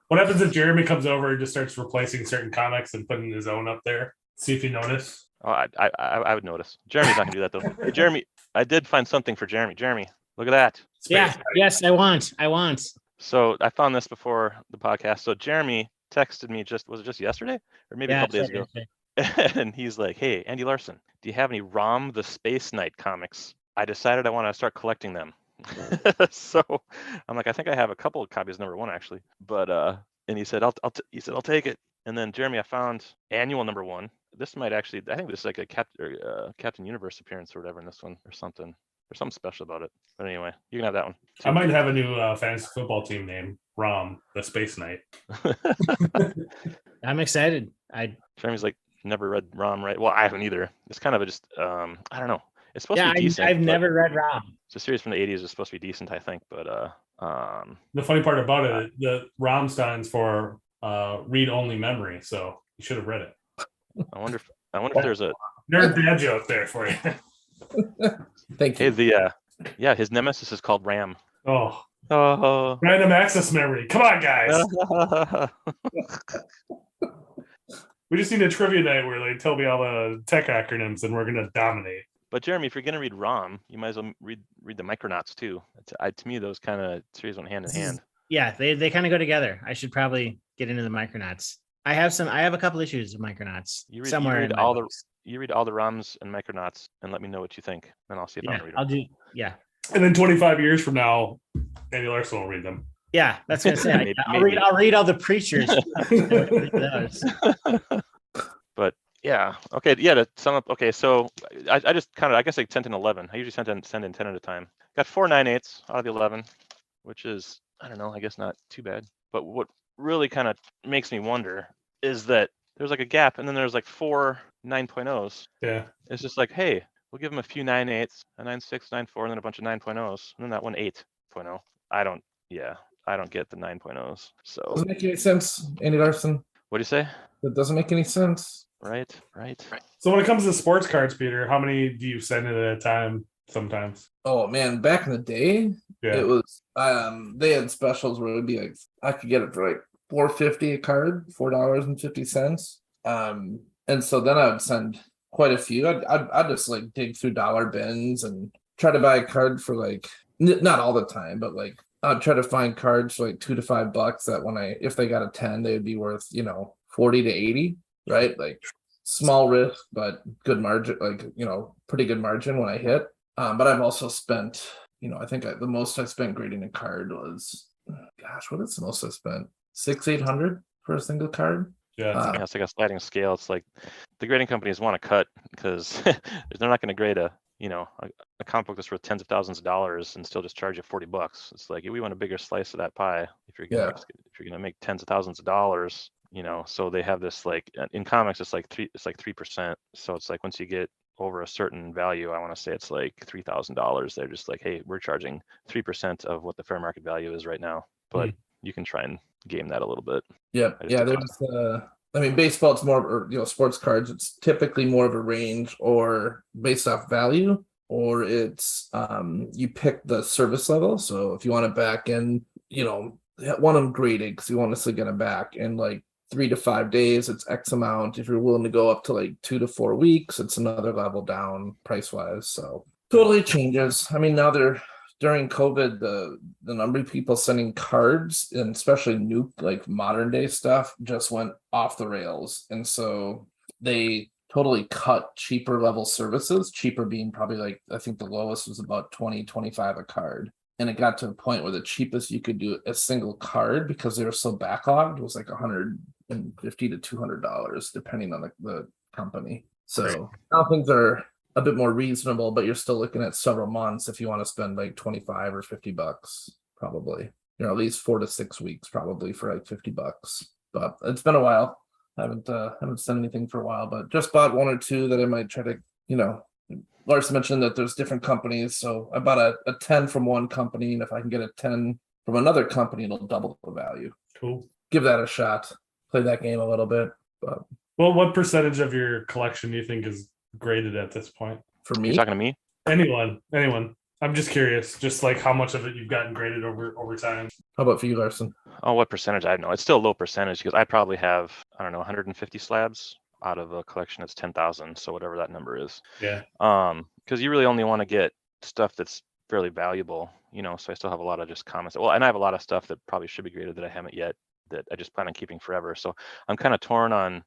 What happens if Jeremy comes over and just starts replacing certain comics and putting his own up there? See if you notice. oh, I would notice. Jeremy's not gonna do that though. Hey, Jeremy, I did find something for Jeremy. Jeremy, look at that. Yeah. Yes, I want. So I found this before the podcast. So Jeremy texted me was it just yesterday or maybe a couple days ago? And he's like, "Hey, Andy Larson, do you have any Rom the Space Knight comics? I decided I want to start collecting them." So I'm like, I think I have a couple of copies of #1 actually, but and he said, I'll take it. And then Jeremy, I found annual #1. This might actually, I think this is like a Captain Universe appearance or whatever in this one or something. There's something special about it. But anyway, you can have that one. I might have a new fantasy football team named Rom the Space Knight. I'm excited. Jeremy's like, never read Rom, right? Well, I haven't either. It's kind of just I don't know. It's supposed to be decent. I've never read Rom. It's a series from the 80s. It's supposed to be decent, I think. But the funny part about it, the Rom stands for read only memory. So you should have read it. I wonder if there's a nerd dad joke there for you. Thank you. Hey, his nemesis is called Ram. Oh. Oh. Random access memory. Come on, guys. We just need a trivia night where they tell me all the tech acronyms and we're going to dominate. But Jeremy, if you're going to read Rom, you might as well read the Micronauts too. To me, those kind of series went hand in hand. Yeah, they kind of go together. I should probably get into the Micronauts. I have a couple issues of Micronauts somewhere. You read all the Roms and Micronauts and let me know what you think, and I'll see if I read them. I'll do. Yeah. And then 25 years from now, Andy Larson will read them. Yeah, that's gonna say. I'll read all the preachers. But yeah, okay, yeah. To sum up, okay, so I just kind of, I guess like 10 and 11. I usually send in 10 at a time. Got 4 9/8 out of the 11, which is, I don't know, I guess not too bad. But what really kind of makes me wonder is that there's like a gap, and then there's like 4 9.0s. Yeah, it's just like, hey, we'll give them a few 9/8, a 9.6, 9.4, and then a bunch of 9.0s, and then that one 8.0. I don't get the 9.0s. So doesn't make any sense, Andy Larson. What do you say? That doesn't make any sense. Right. So when it comes to sports cards, Peter, how many do you send in at a time sometimes? Oh man, back in the day, it was they had specials where it would be like I could get it for like $4.50 a card, $4.50. And so then I would send quite a few. I'd just like dig through dollar bins and try to buy a card for like not all the time, but like I'd try to find cards for like $2 to $5 that if they got a 10, they would be worth 40 to 80, right? Like small risk, but good margin, like pretty good margin when I hit. But I've also spent, I think the most I spent grading a card was, what is the most I spent? $600-800 for a single card. Yeah, it's like a sliding scale. It's like the grading companies want to cut because they're not going to grade a comic book that's worth tens of thousands of dollars and still just charge you $40. It's like we want a bigger slice of that pie if you're gonna make tens of thousands of dollars. So they have this, like in comics, it's like 3%. So it's like once you get over a certain value, I want to say it's like $3,000. They're just like, hey, we're charging 3% of what the fair market value is right now. But you can try and game that a little bit. Yeah. There's baseball, it's more, or sports cards, it's typically more of a range or based off value, or it's you pick the service level. So if you want it back in, want them graded because you want us to get them back in like 3 to 5 days, it's X amount. If you're willing to go up to like 2 to 4 weeks, it's another level down price wise. So totally changes. Now during COVID, the number of people sending cards, and especially new, like modern day stuff, just went off the rails. And so they totally cut cheaper level services, cheaper being probably like, I think the lowest was about $20-25 a card. And it got to a point where the cheapest you could do a single card, because they were so backlogged, was like $150 to $200, depending on the company. So now things are a bit more reasonable, but you're still looking at several months if you want to spend like $25 or $50, probably. At least 4 to 6 weeks, probably, for like $50. But it's been a while. I haven't sent anything for a while, but just bought 1 or 2 that I might try to, Larson mentioned that there's different companies, so I bought a 10 from one company, and if I can get a 10 from another company, it'll double the value. Cool. Give that a shot. Play that game a little bit. But well, what percentage of your collection do you think is graded at this point? For me, You talking to me? Anyone. I'm just curious, just like how much of it you've gotten graded over time. how about for you, Larson? Oh, what percentage? I don't know. It's still a low percentage because I probably have, I don't know, 150 slabs out of a collection that's 10,000. So whatever that number is. Yeah. Because you really only want to get stuff that's fairly valuable, so I still have a lot of just comments. Well, and I have a lot of stuff that probably should be graded that I haven't yet that I just plan on keeping forever. So I'm kind of torn on,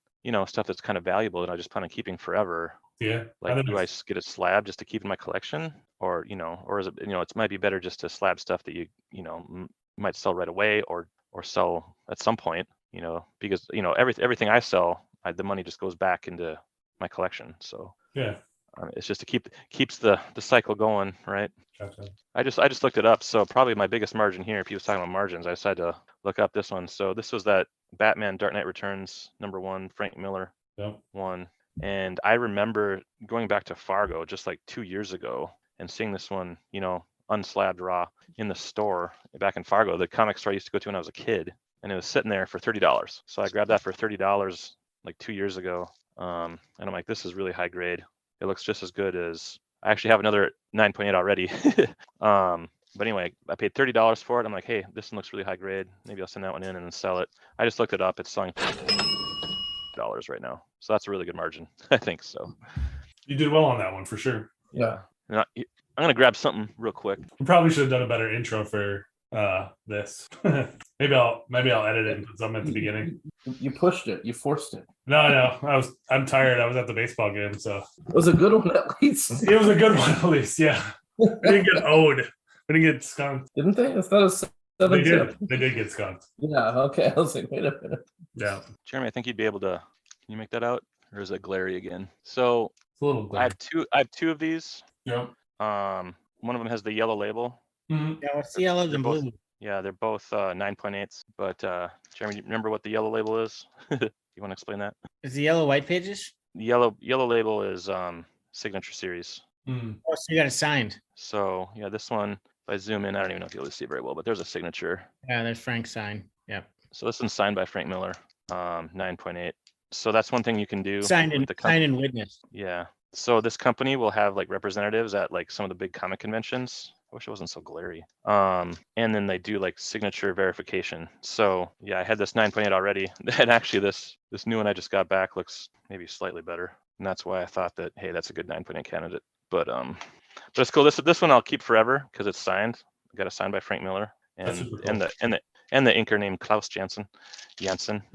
stuff that's kind of valuable that I just plan on keeping forever. Yeah. Like, do I get a slab just to keep in my collection, or or is it, it might be better just to slab stuff that you might sell right away or sell at some point, because everything I sell, the money just goes back into my collection. So yeah, it's just to keeps the cycle going, right? gotcha. I just looked it up. So probably my biggest margin here, if he was talking about margins, I decided to look up this one. So this was that Batman Dark Knight Returns #1 Frank Miller one. And I remember going back to Fargo just like 2 years ago and seeing this one, unslabbed raw in the store back in Fargo, the comic store I used to go to when I was a kid, and it was sitting there for $30. So I grabbed that for $30 like 2 years ago. And I'm like, this is really high grade. It looks just as good as, I actually have another 9.8 already. But anyway, I paid $30 for it. I'm like, hey, this one looks really high grade. Maybe I'll send that one in and then sell it. I just looked it up. It's selling $30 right now. So that's a really good margin, I think. So You did well on that one for sure. Yeah. I'm going to grab something real quick. You probably should have done a better intro for this. maybe I'll edit it and put something at the beginning. You pushed it. You forced it. No, I'm tired. I was at the baseball game, so It was a good one at least. it was a good one at least. Yeah, we didn't get owed. We didn't get skunked. Didn't they? It's not a They did. They did get skunked. Yeah. Okay. I was like, wait a minute. Yeah. Jeremy, I think you'd be able to. Can you make that out, or is it glary again? So It's a little I have two of these. Yep. One of them has the yellow label. Mm-hmm. Yeah, what's the yellow and blue? Yeah, they're both 9.8s. But Jeremy, you remember what the yellow label is? You want to explain that? Is the yellow white pages? The yellow label is signature series. Mm. Oh, so you got it signed. So yeah, this one, if I zoom in, I don't even know if you'll see it very well, but there's a signature. Yeah, there's Frank's sign. Yep. So this one's signed by Frank Miller, 9.8. So that's one thing you can do. Signed with and witnessed. Yeah. So this company will have like representatives at like some of the big comic conventions. I wish it wasn't so glary. And then they do like signature verification. So yeah, I had this 9.8 already, and actually this new one I just got back looks maybe slightly better, and that's why I thought that, hey, that's a good 9.8 candidate. But it's cool. This one I'll keep forever because it's signed. I got it signed by Frank Miller and the inker named Klaus Jansen,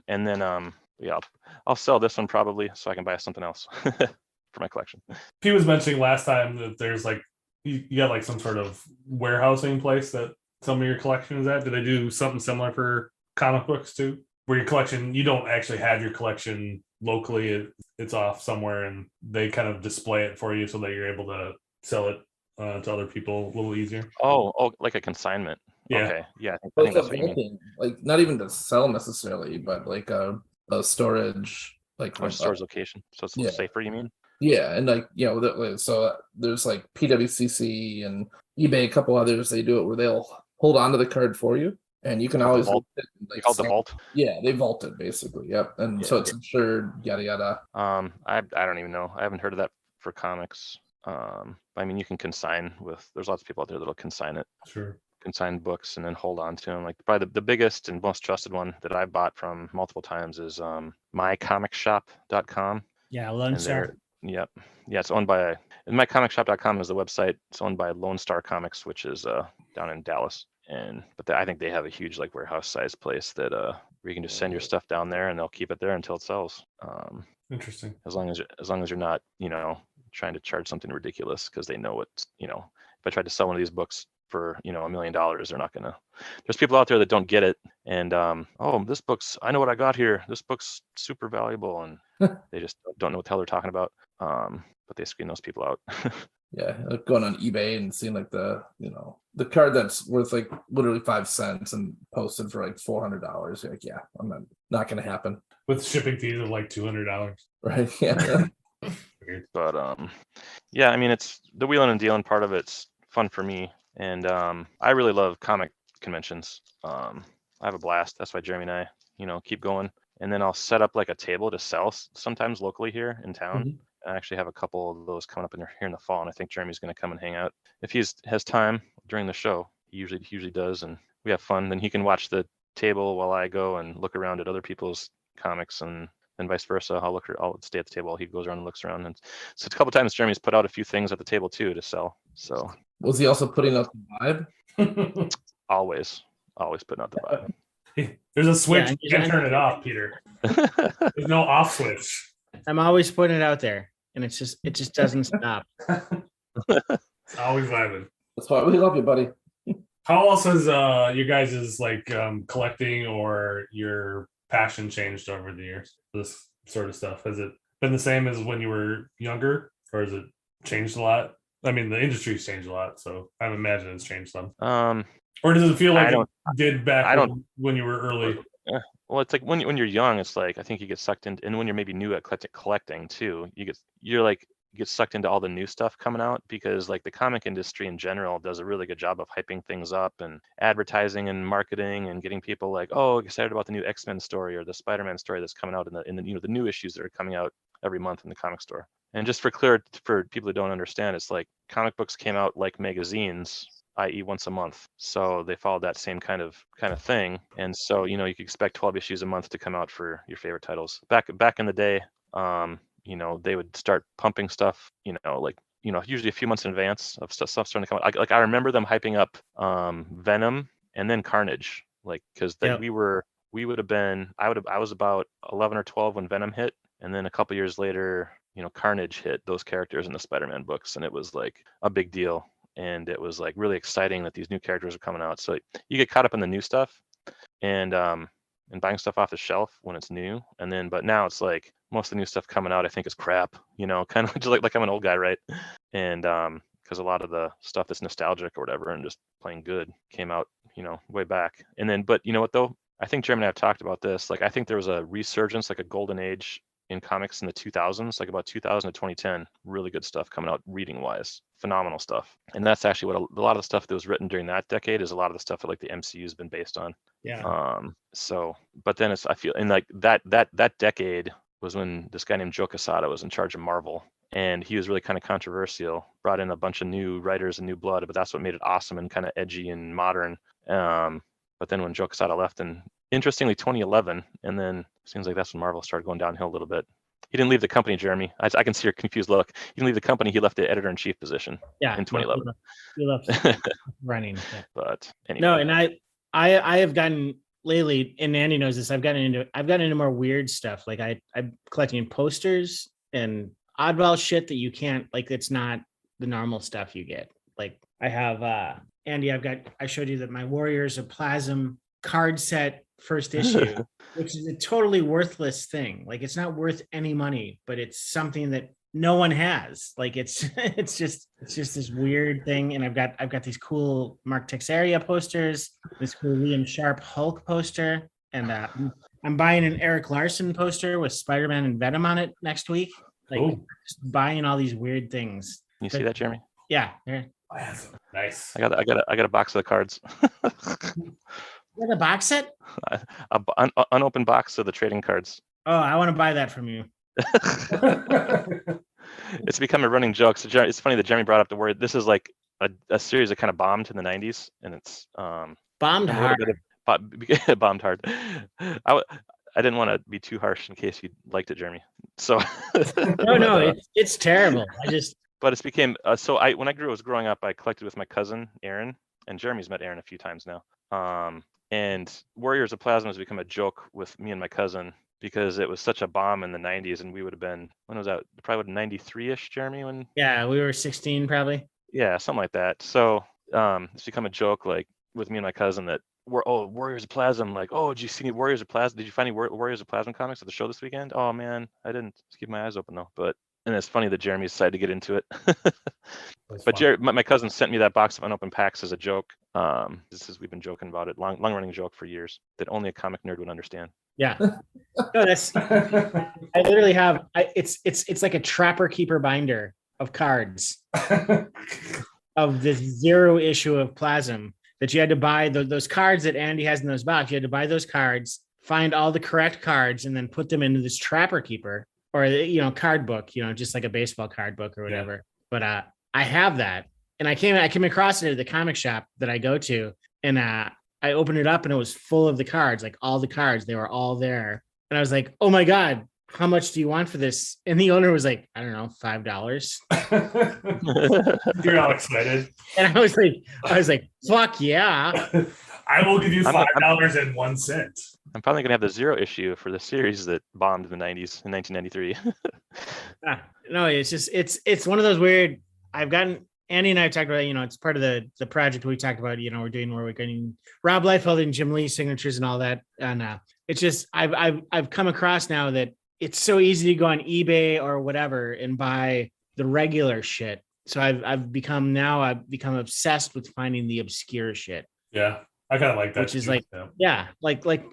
and then yeah, I'll sell this one probably so I can buy something else for my collection. He was mentioning last time that there's like you got like some sort of warehousing place that some of your collection is at. Do they do something similar for comic books too, where your collection, you don't actually have your collection locally, it's off somewhere and they kind of display it for you so that you're able to sell it to other people a little easier? Oh, like a consignment. Yeah. Okay. Yeah, I think that's what you mean. Like not even to sell necessarily, but like a storage, like storage location. So it's safer, you mean? Yeah, and like so there's like PWCC and eBay, a couple others. They do it where they'll hold on to the card for you, and you can always vault. They call it the vault. Yeah, they vault it basically. Yep, and so it's insured. Yada yada. I don't even know. I haven't heard of that for comics. I mean, you can consign with. There's lots of people out there that'll consign it. Sure. Consign books and then hold on to them. Like probably the biggest and most trusted one that I've bought from multiple times is mycomicshop.com. Yeah, Lone Star. Yep. Yeah, it's owned by mycomicshop.com is the website. It's owned by Lone Star Comics, which is down in Dallas. But I think they have a huge like warehouse size place that where you can just send your stuff down there and they'll keep it there until it sells. Interesting. As long as you're not, trying to charge something ridiculous, because they know what, if I tried to sell one of these books for $1 million, they're not gonna. There's people out there that don't get it, and this book's, I know what I got here. This book's super valuable, and they just don't know what the hell they're talking about. But they screen those people out. Yeah, like going on eBay and seeing like the card that's worth like literally 5 cents and posted for like $400. You're like, yeah, I'm not gonna happen. With shipping fees of like $200. Right. Yeah. But yeah, I mean, it's the wheeling and dealing part of it's fun for me, and I really love comic conventions. I have a blast. That's why Jeremy and I, keep going. And then I'll set up like a table to sell sometimes locally here in town. I actually have a couple of those coming up here in the fall, and I think Jeremy's going to come and hang out if he has time during the show. He usually does, and we have fun. Then he can watch the table while I go and look around at other people's comics, and vice versa. I'll stay at the table while he goes around and looks around. And so a couple times Jeremy's put out a few things at the table too to sell. So was he also putting out the vibe? always putting out the vibe. There's a switch. You can't turn it off, Peter. There's no off switch. I'm always putting it out there, and it just doesn't stop. Always vibing. That's why we love you, buddy. How else has you guys' like collecting or your passion changed over the years? This sort of stuff, has it been the same as when you were younger, or has it changed a lot? I mean, the industry's changed a lot, so I imagine it's changed some. Or does it feel like it did back when you were early? Well, it's like when you're young, it's like I think you get sucked in, and when you're maybe new at collecting too, you get sucked into all the new stuff coming out, because like the comic industry in general does a really good job of hyping things up and advertising and marketing and getting people like, oh, excited about the new X-Men story or the Spider-Man story that's coming out in the the new issues that are coming out every month in the comic store. And just for people who don't understand, it's like comic books came out like magazines, i.e. once a month. So they followed that same kind of thing. And so, you could expect 12 issues a month to come out for your favorite titles. Back in the day, they would start pumping stuff, usually a few months in advance of stuff starting to come out. I remember them hyping up Venom and then Carnage, because we would have been, I was about 11 or 12 when Venom hit, and then a couple years later, Carnage hit those characters in the Spider-Man books, and it was like a big deal, and it was like really exciting that these new characters are coming out. So you get caught up in the new stuff, and buying stuff off the shelf when it's new, but now it's like most of the new stuff coming out I think is crap, kind of just like I'm an old guy, right? And because a lot of the stuff that's nostalgic or whatever and just plain good came out way back. And then, but you know what though, I think Jeremy and I have talked about this, like I think there was a resurgence, like a golden age in comics in the 2000s, like about 2000 to 2010, really good stuff coming out reading wise, phenomenal stuff. And that's actually what a lot of the stuff that was written during that decade is a lot of the stuff that like the MCU has been based on. Yeah. So, but then I feel, and like that decade was when this guy named Joe Quesada was in charge of Marvel, and he was really kind of controversial, brought in a bunch of new writers and new blood, but that's what made it awesome and kind of edgy and modern. But then when Joe Quesada left, and interestingly 2011, and then it seems like that's when Marvel started going downhill a little bit. He didn't leave the company, Jeremy. I can see your confused look. He didn't leave the company. He left the editor-in-chief position in 2011. He left running. Yeah. But anyway. No, and I have gotten lately, and Andy knows this, I've gotten into more weird stuff. Like I'm collecting posters and oddball shit that you can't, like, it's not the normal stuff you get. Like I have Andy, I showed you that my Warriors of Plasm card set first issue, which is a totally worthless thing. Like it's not worth any money, but it's something that no one has. Like it's just this weird thing. And I've got these cool Mark Texeria posters, this cool Liam Sharp Hulk poster, and I'm buying an Eric Larson poster with Spider-Man and Venom on it next week. Like just buying all these weird things. You see that, Jeremy? Yeah. Nice. I got a box of the cards. You got a box set? An unopened box of the trading cards. Oh, I want to buy that from you. It's become a running joke. So it's funny that Jeremy brought up the word. This is like a series that kind of bombed in the 90s, and it's bombed hard. Bombed hard. I didn't want to be too harsh in case you liked it, Jeremy. So no, it's terrible. But it's became so. When I was growing up, I collected with my cousin Aaron, and Jeremy's met Aaron a few times now. And Warriors of Plasma has become a joke with me and my cousin because it was such a bomb in the 90s, and we would have been, when was that? Probably 93-ish, Jeremy? Yeah, we were 16 probably. Yeah, something like that. So it's become a joke, like with me and my cousin, that Warriors of Plasma. Like, oh, did you see Warriors of Plasma? Did you find any Warriors of Plasma comics at the show this weekend? Oh man, I didn't. Just keep my eyes open though. And it's funny that Jeremy decided to get into it. But my cousin sent me that box of unopened packs as a joke. We've been joking about it, long running joke for years that only a comic nerd would understand. Yeah, no, that's. I literally have. It's like a trapper keeper binder of cards of this 0 issue of Plasm that you had to buy those cards that Andy has in those boxes. You had to buy those cards, find all the correct cards, and then put them into this trapper keeper. or card book, just like a baseball card book or whatever. But I have that, and I came across it at the comic shop that I go to, and I opened it up, and it was full of the cards, like all the cards. They were all there, and I was like, "Oh my god, how much do you want for this?" And the owner was like, "I don't know, $5." You're all excited, and I was like, "Fuck yeah!" I will give you $5.01. I'm probably gonna have the Zero issue for the series that bombed in the 90s in 1993. No, it's just it's one of those weird. I've gotten Andy and I talked about, it's part of the project we talked about, we're doing where we're getting Rob Liefeld and Jim Lee signatures and all that. And it's just I've come across now that it's so easy to go on eBay or whatever and buy the regular shit. So I've become obsessed with finding the obscure shit. Yeah. I kind of like that. Which is like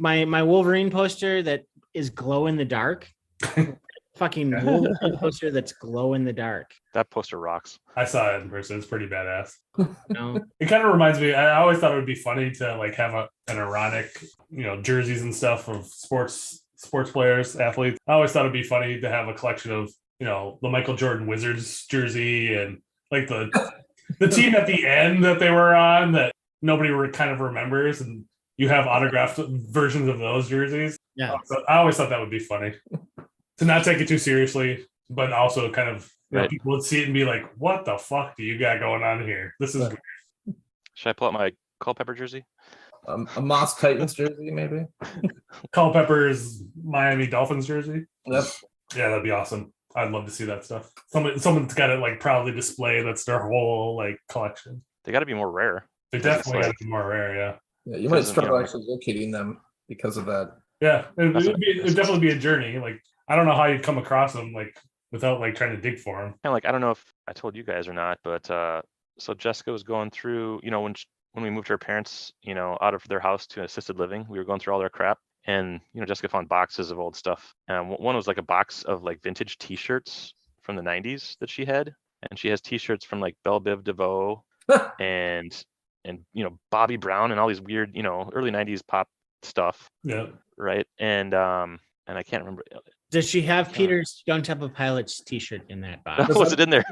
my Wolverine poster that is glow in the dark. Fucking Wolverine poster that's glow in the dark. That poster rocks. I saw it in person. It's pretty badass. It kind of reminds me. I always thought it would be funny to like have an ironic, jerseys and stuff of sports players, athletes. I always thought it'd be funny to have a collection of, the Michael Jordan Wizards jersey and like the team at the end that they were on that nobody kind of remembers, and you have autographed versions of those jerseys. Yeah. So I always thought that would be funny to not take it too seriously, but also kind of people would see it and be like, "What the fuck do you got going on here? This is weird." Should I pull out my Culpepper jersey? A Moss Titans jersey, maybe. Culpepper's Miami Dolphins jersey. Yep. Yeah, that'd be awesome. I'd love to see that stuff. Someone's got it like proudly display. That's their whole like collection. They got to be more rare. They definitely got to be more rare. Yeah. Yeah, you might struggle actually locating them because of that. Yeah, it'd definitely be a journey. Like, I don't know how you'd come across them like without like trying to dig for them. And like, I don't know if I told you guys or not, but so Jessica was going through, when we moved her parents, out of their house to assisted living, we were going through all their crap, and Jessica found boxes of old stuff. One was like a box of like vintage T-shirts from the 90s that she had, and she has T-shirts from like Belle Biv DeVoe and Bobby Brown and all these weird, early 90s pop stuff. Yeah. Right. And I can't remember. Does she have Peter's Stone Temple Pilots T-shirt in that box? Was it in there?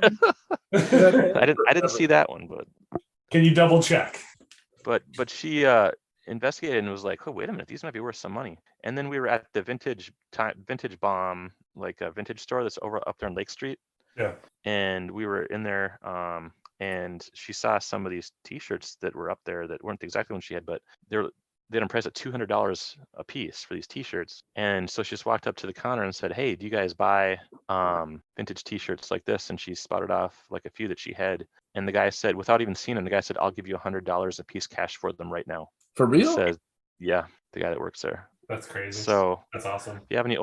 I didn't see that one, but can you double check? But she investigated and was like, "Oh, wait a minute, these might be worth some money." And then we were at the Vintage Bomb, like a vintage store that's up there on Lake Street. Yeah. And we were in there, and she saw some of these T-shirts that were up there that weren't exactly what she had, but they had them priced at $200 a piece for these T-shirts. And so she just walked up to the counter and said, "Hey, do you guys buy vintage T-shirts like this?" And she spotted off like a few that she had. And the guy said, without even seeing them, the guy said, "I'll give you $100 a piece cash for them right now." For real? He says, yeah, the guy that works there. That's crazy. So that's awesome. If you have any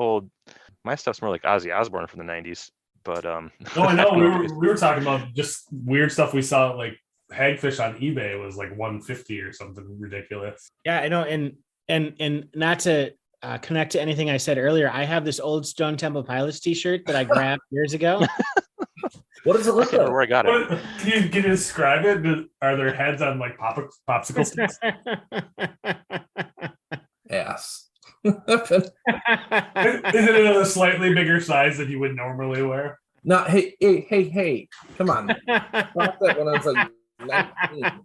my stuff's more like Ozzy Osbourne from the 90s. But no, I know we were talking about just weird stuff we saw, like hagfish on eBay was like $150 or something ridiculous. Yeah, I know, and not to connect to anything I said earlier, I have this old Stone Temple Pilots T-shirt that I grabbed years ago. What does it look like? Where I got it? Can you describe it? Are there heads on like popsicle sticks? Ass. Is it in a slightly bigger size than you would normally wear? No, hey, come on. I bought that when I was like 19.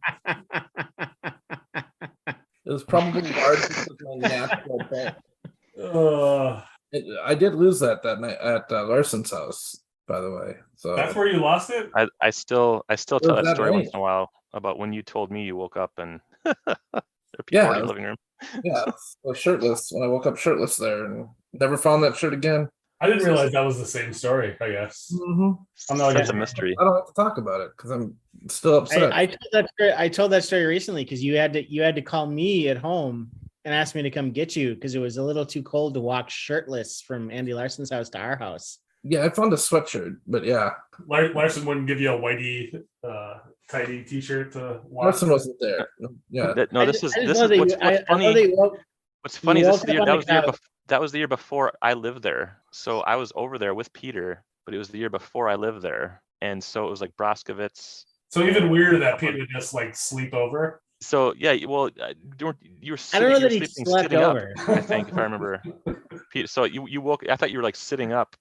It was probably large with my natural pant. I did lose that night at Larson's house, by the way. So that's where you lost it? I still tell that story once in a while about when you told me you woke up and there are people in your living room. Yeah, I was shirtless when I woke up shirtless there and never found that shirt again. I didn't realize that was the same story, I guess. Mm-hmm. I'm not That's a mystery. I don't have to talk about it because I'm still upset. I told that story recently because you had to call me at home and ask me to come get you because it was a little too cold to walk shirtless from Andy Larson's house to our house. Yeah, I found a sweatshirt, but yeah. Larson wouldn't give you a whitey tidy T-shirt to watch. Larson wasn't there. Yeah. What's funny is that was the year before I lived there. So I was over there with Peter, but it was the year before I lived there. And so it was like Broskowitz. So even weirder that Peter would just like sleep over. So yeah, well, you were I don't know that he sleeping slept sitting over. up, I think, if I remember. Pete, so you woke. I thought you were like sitting up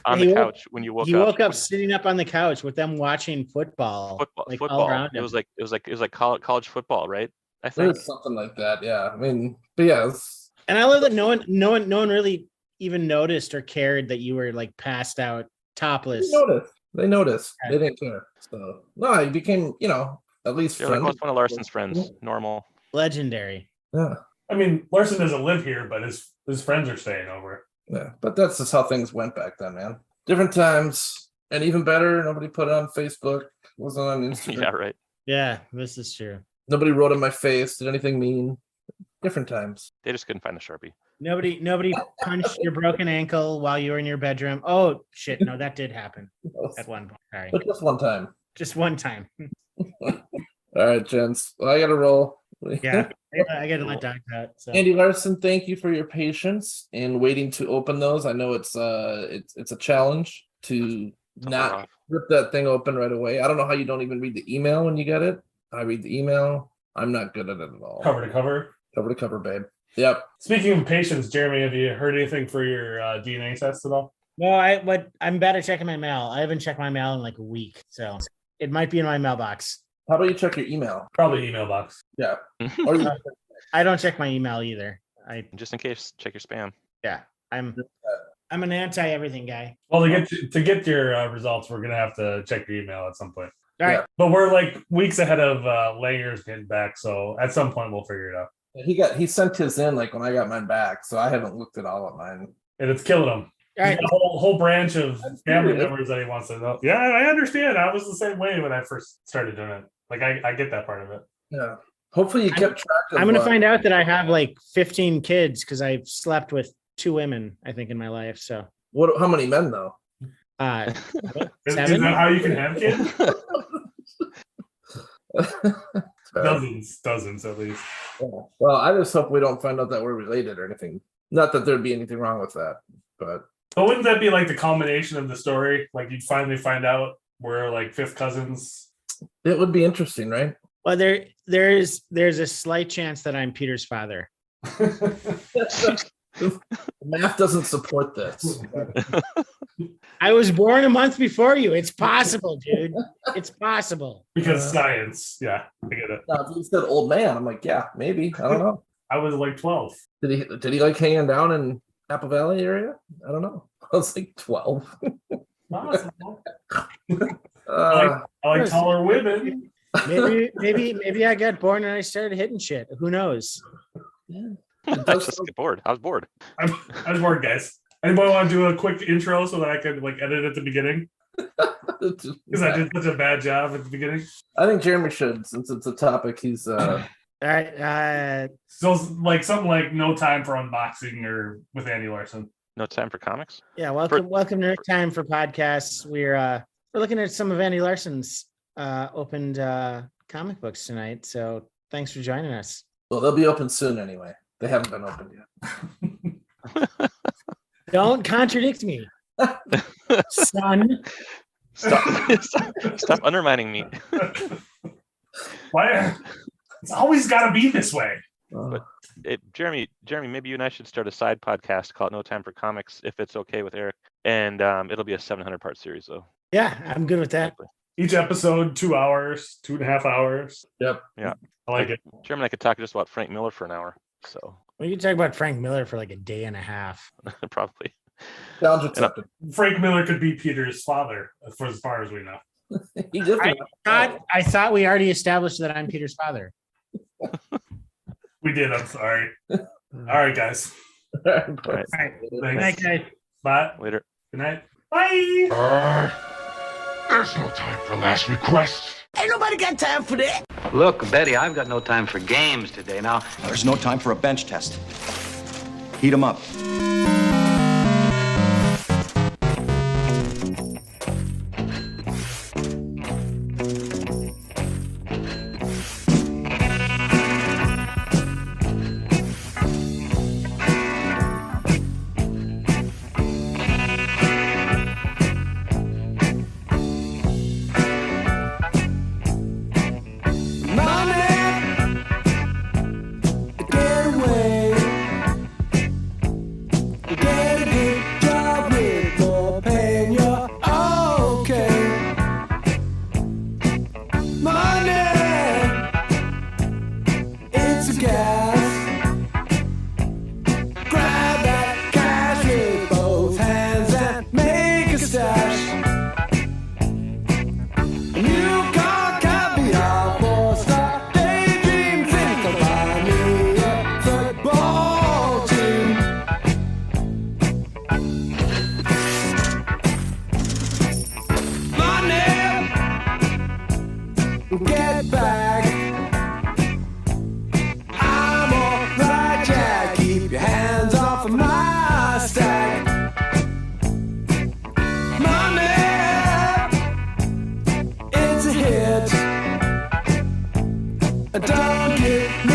on He the woke- couch when you woke He up. woke up sitting up on the couch with them watching football. All Football. around It him. was like college football, right? I There think. was something like that. Yeah. I mean, but yeah. And I love that no one really even noticed or cared that you were like passed out topless. They noticed. They didn't care. So no, he became, at least You're like friendly. one of Larson's friends. Normal. Legendary. Yeah. I mean, Larson doesn't live here, but his friends are staying over. Yeah, but that's just how things went back then, man. Different times, and even better, nobody put it on Facebook. Wasn't on Instagram. Yeah, right. Yeah, this is true. Nobody wrote in my face. Did anything mean? Different times. They just couldn't find the Sharpie. Nobody punched your broken ankle while you were in your bedroom. Oh shit! No, that did happen at one point. Sorry, But just one time. just one time. All right, gents. Well, I got to roll. Yeah, I got to let Doc out. So. Andy Larson, thank you for your patience in waiting to open those. I know it's a challenge to not rip that thing open right away. I don't know how you don't even read the email when you get it. I read the email. I'm not good at it at all. Cover to cover. Cover to cover, babe. Yep. Speaking of patients, Jeremy, have you heard anything for your DNA test at all? No, I'm bad at checking my mail. I haven't checked my mail in like a week, so it might be in my mailbox. How about you check your email? Probably email box. Yeah. Or you I don't check my email either. Just in case, check your spam. Yeah, I'm an anti everything guy. Well, to get your results, we're gonna have to check your email at some point. All right. Yeah. But we're like weeks ahead of Langer's getting back, so at some point we'll figure it out. he sent his in like when I got mine back, so I haven't looked at all of mine. And it's killing him. All right. He's got a whole branch of family members that he wants to know. Yeah, I understand. I was the same way when I first started doing it. Like I get that part of it. Yeah. Hopefully you kept track of I'm gonna find out that I have like 15 kids because I've slept with 2 women, I think, in my life. So how many men though? Is 7? that how you can have kids? Dozens at least. Yeah. Well, I just hope we don't find out that we're related or anything. Not that there'd be anything wrong with that, but wouldn't that be like the culmination of the story? Like you'd finally find out we're like fifth cousins. It would be interesting, right? Well, there's a slight chance that I'm Peter's father. Math doesn't support this. I was born a month before you. It's possible, dude. It's possible. Because science. Yeah, I get it. Now, if you said old man, I'm like, yeah, maybe. I don't know. I was like 12. Did he like hanging down in Apple Valley area? I don't know. I was like 12. Possible. I like taller women. Maybe I got born and I started hitting shit. Who knows? Yeah. I just get bored. I was bored. I was bored, guys. Anybody want to do a quick intro so that I could like edit at the beginning? Because I did such a bad job at the beginning. I think Jeremy should, since it's a topic he's All right. So like something like no time for unboxing or with Andy Larson. No time for comics? Yeah, welcome to Time for Podcasts. We're looking at some of Andy Larson's opened comic books tonight. So thanks for joining us. Well, they'll be open soon anyway. They haven't been opened yet. Don't contradict me, son. Stop undermining me. Why? It's always got to be this way. But Jeremy, maybe you and I should start a side podcast called No Time for Comics, if it's okay with Eric. And it'll be a 700-part series, though. Yeah, I'm good with that. Each episode, 2 hours, 2.5 hours. Yep. Yeah. I like it. Jeremy and I could talk just about Frank Miller for an hour. So We could talk about Frank Miller for like a day and a half. probably. Challenge accepted. Frank Miller could be Peter's father, for as far as we know. He did. I thought we already established that I'm Peter's father. We did. I'm sorry. All right, guys. All right. All right. All right. Thanks. Good night, guys. Bye. Later. Good night. Bye. There's no time for last requests. Ain't nobody got time for that. Look, Betty, I've got no time for games today. Now, there's no time for a bench test. Heat 'em up. Money Money, it's a gas. Grab that cash with both hands and make a stash. New car, caviar, four-star daydream. Think I'll buy me a football team. Money, get back. I'm alright, Jack. Keep your hands off of my stack. Money, it's a hit. Don't get me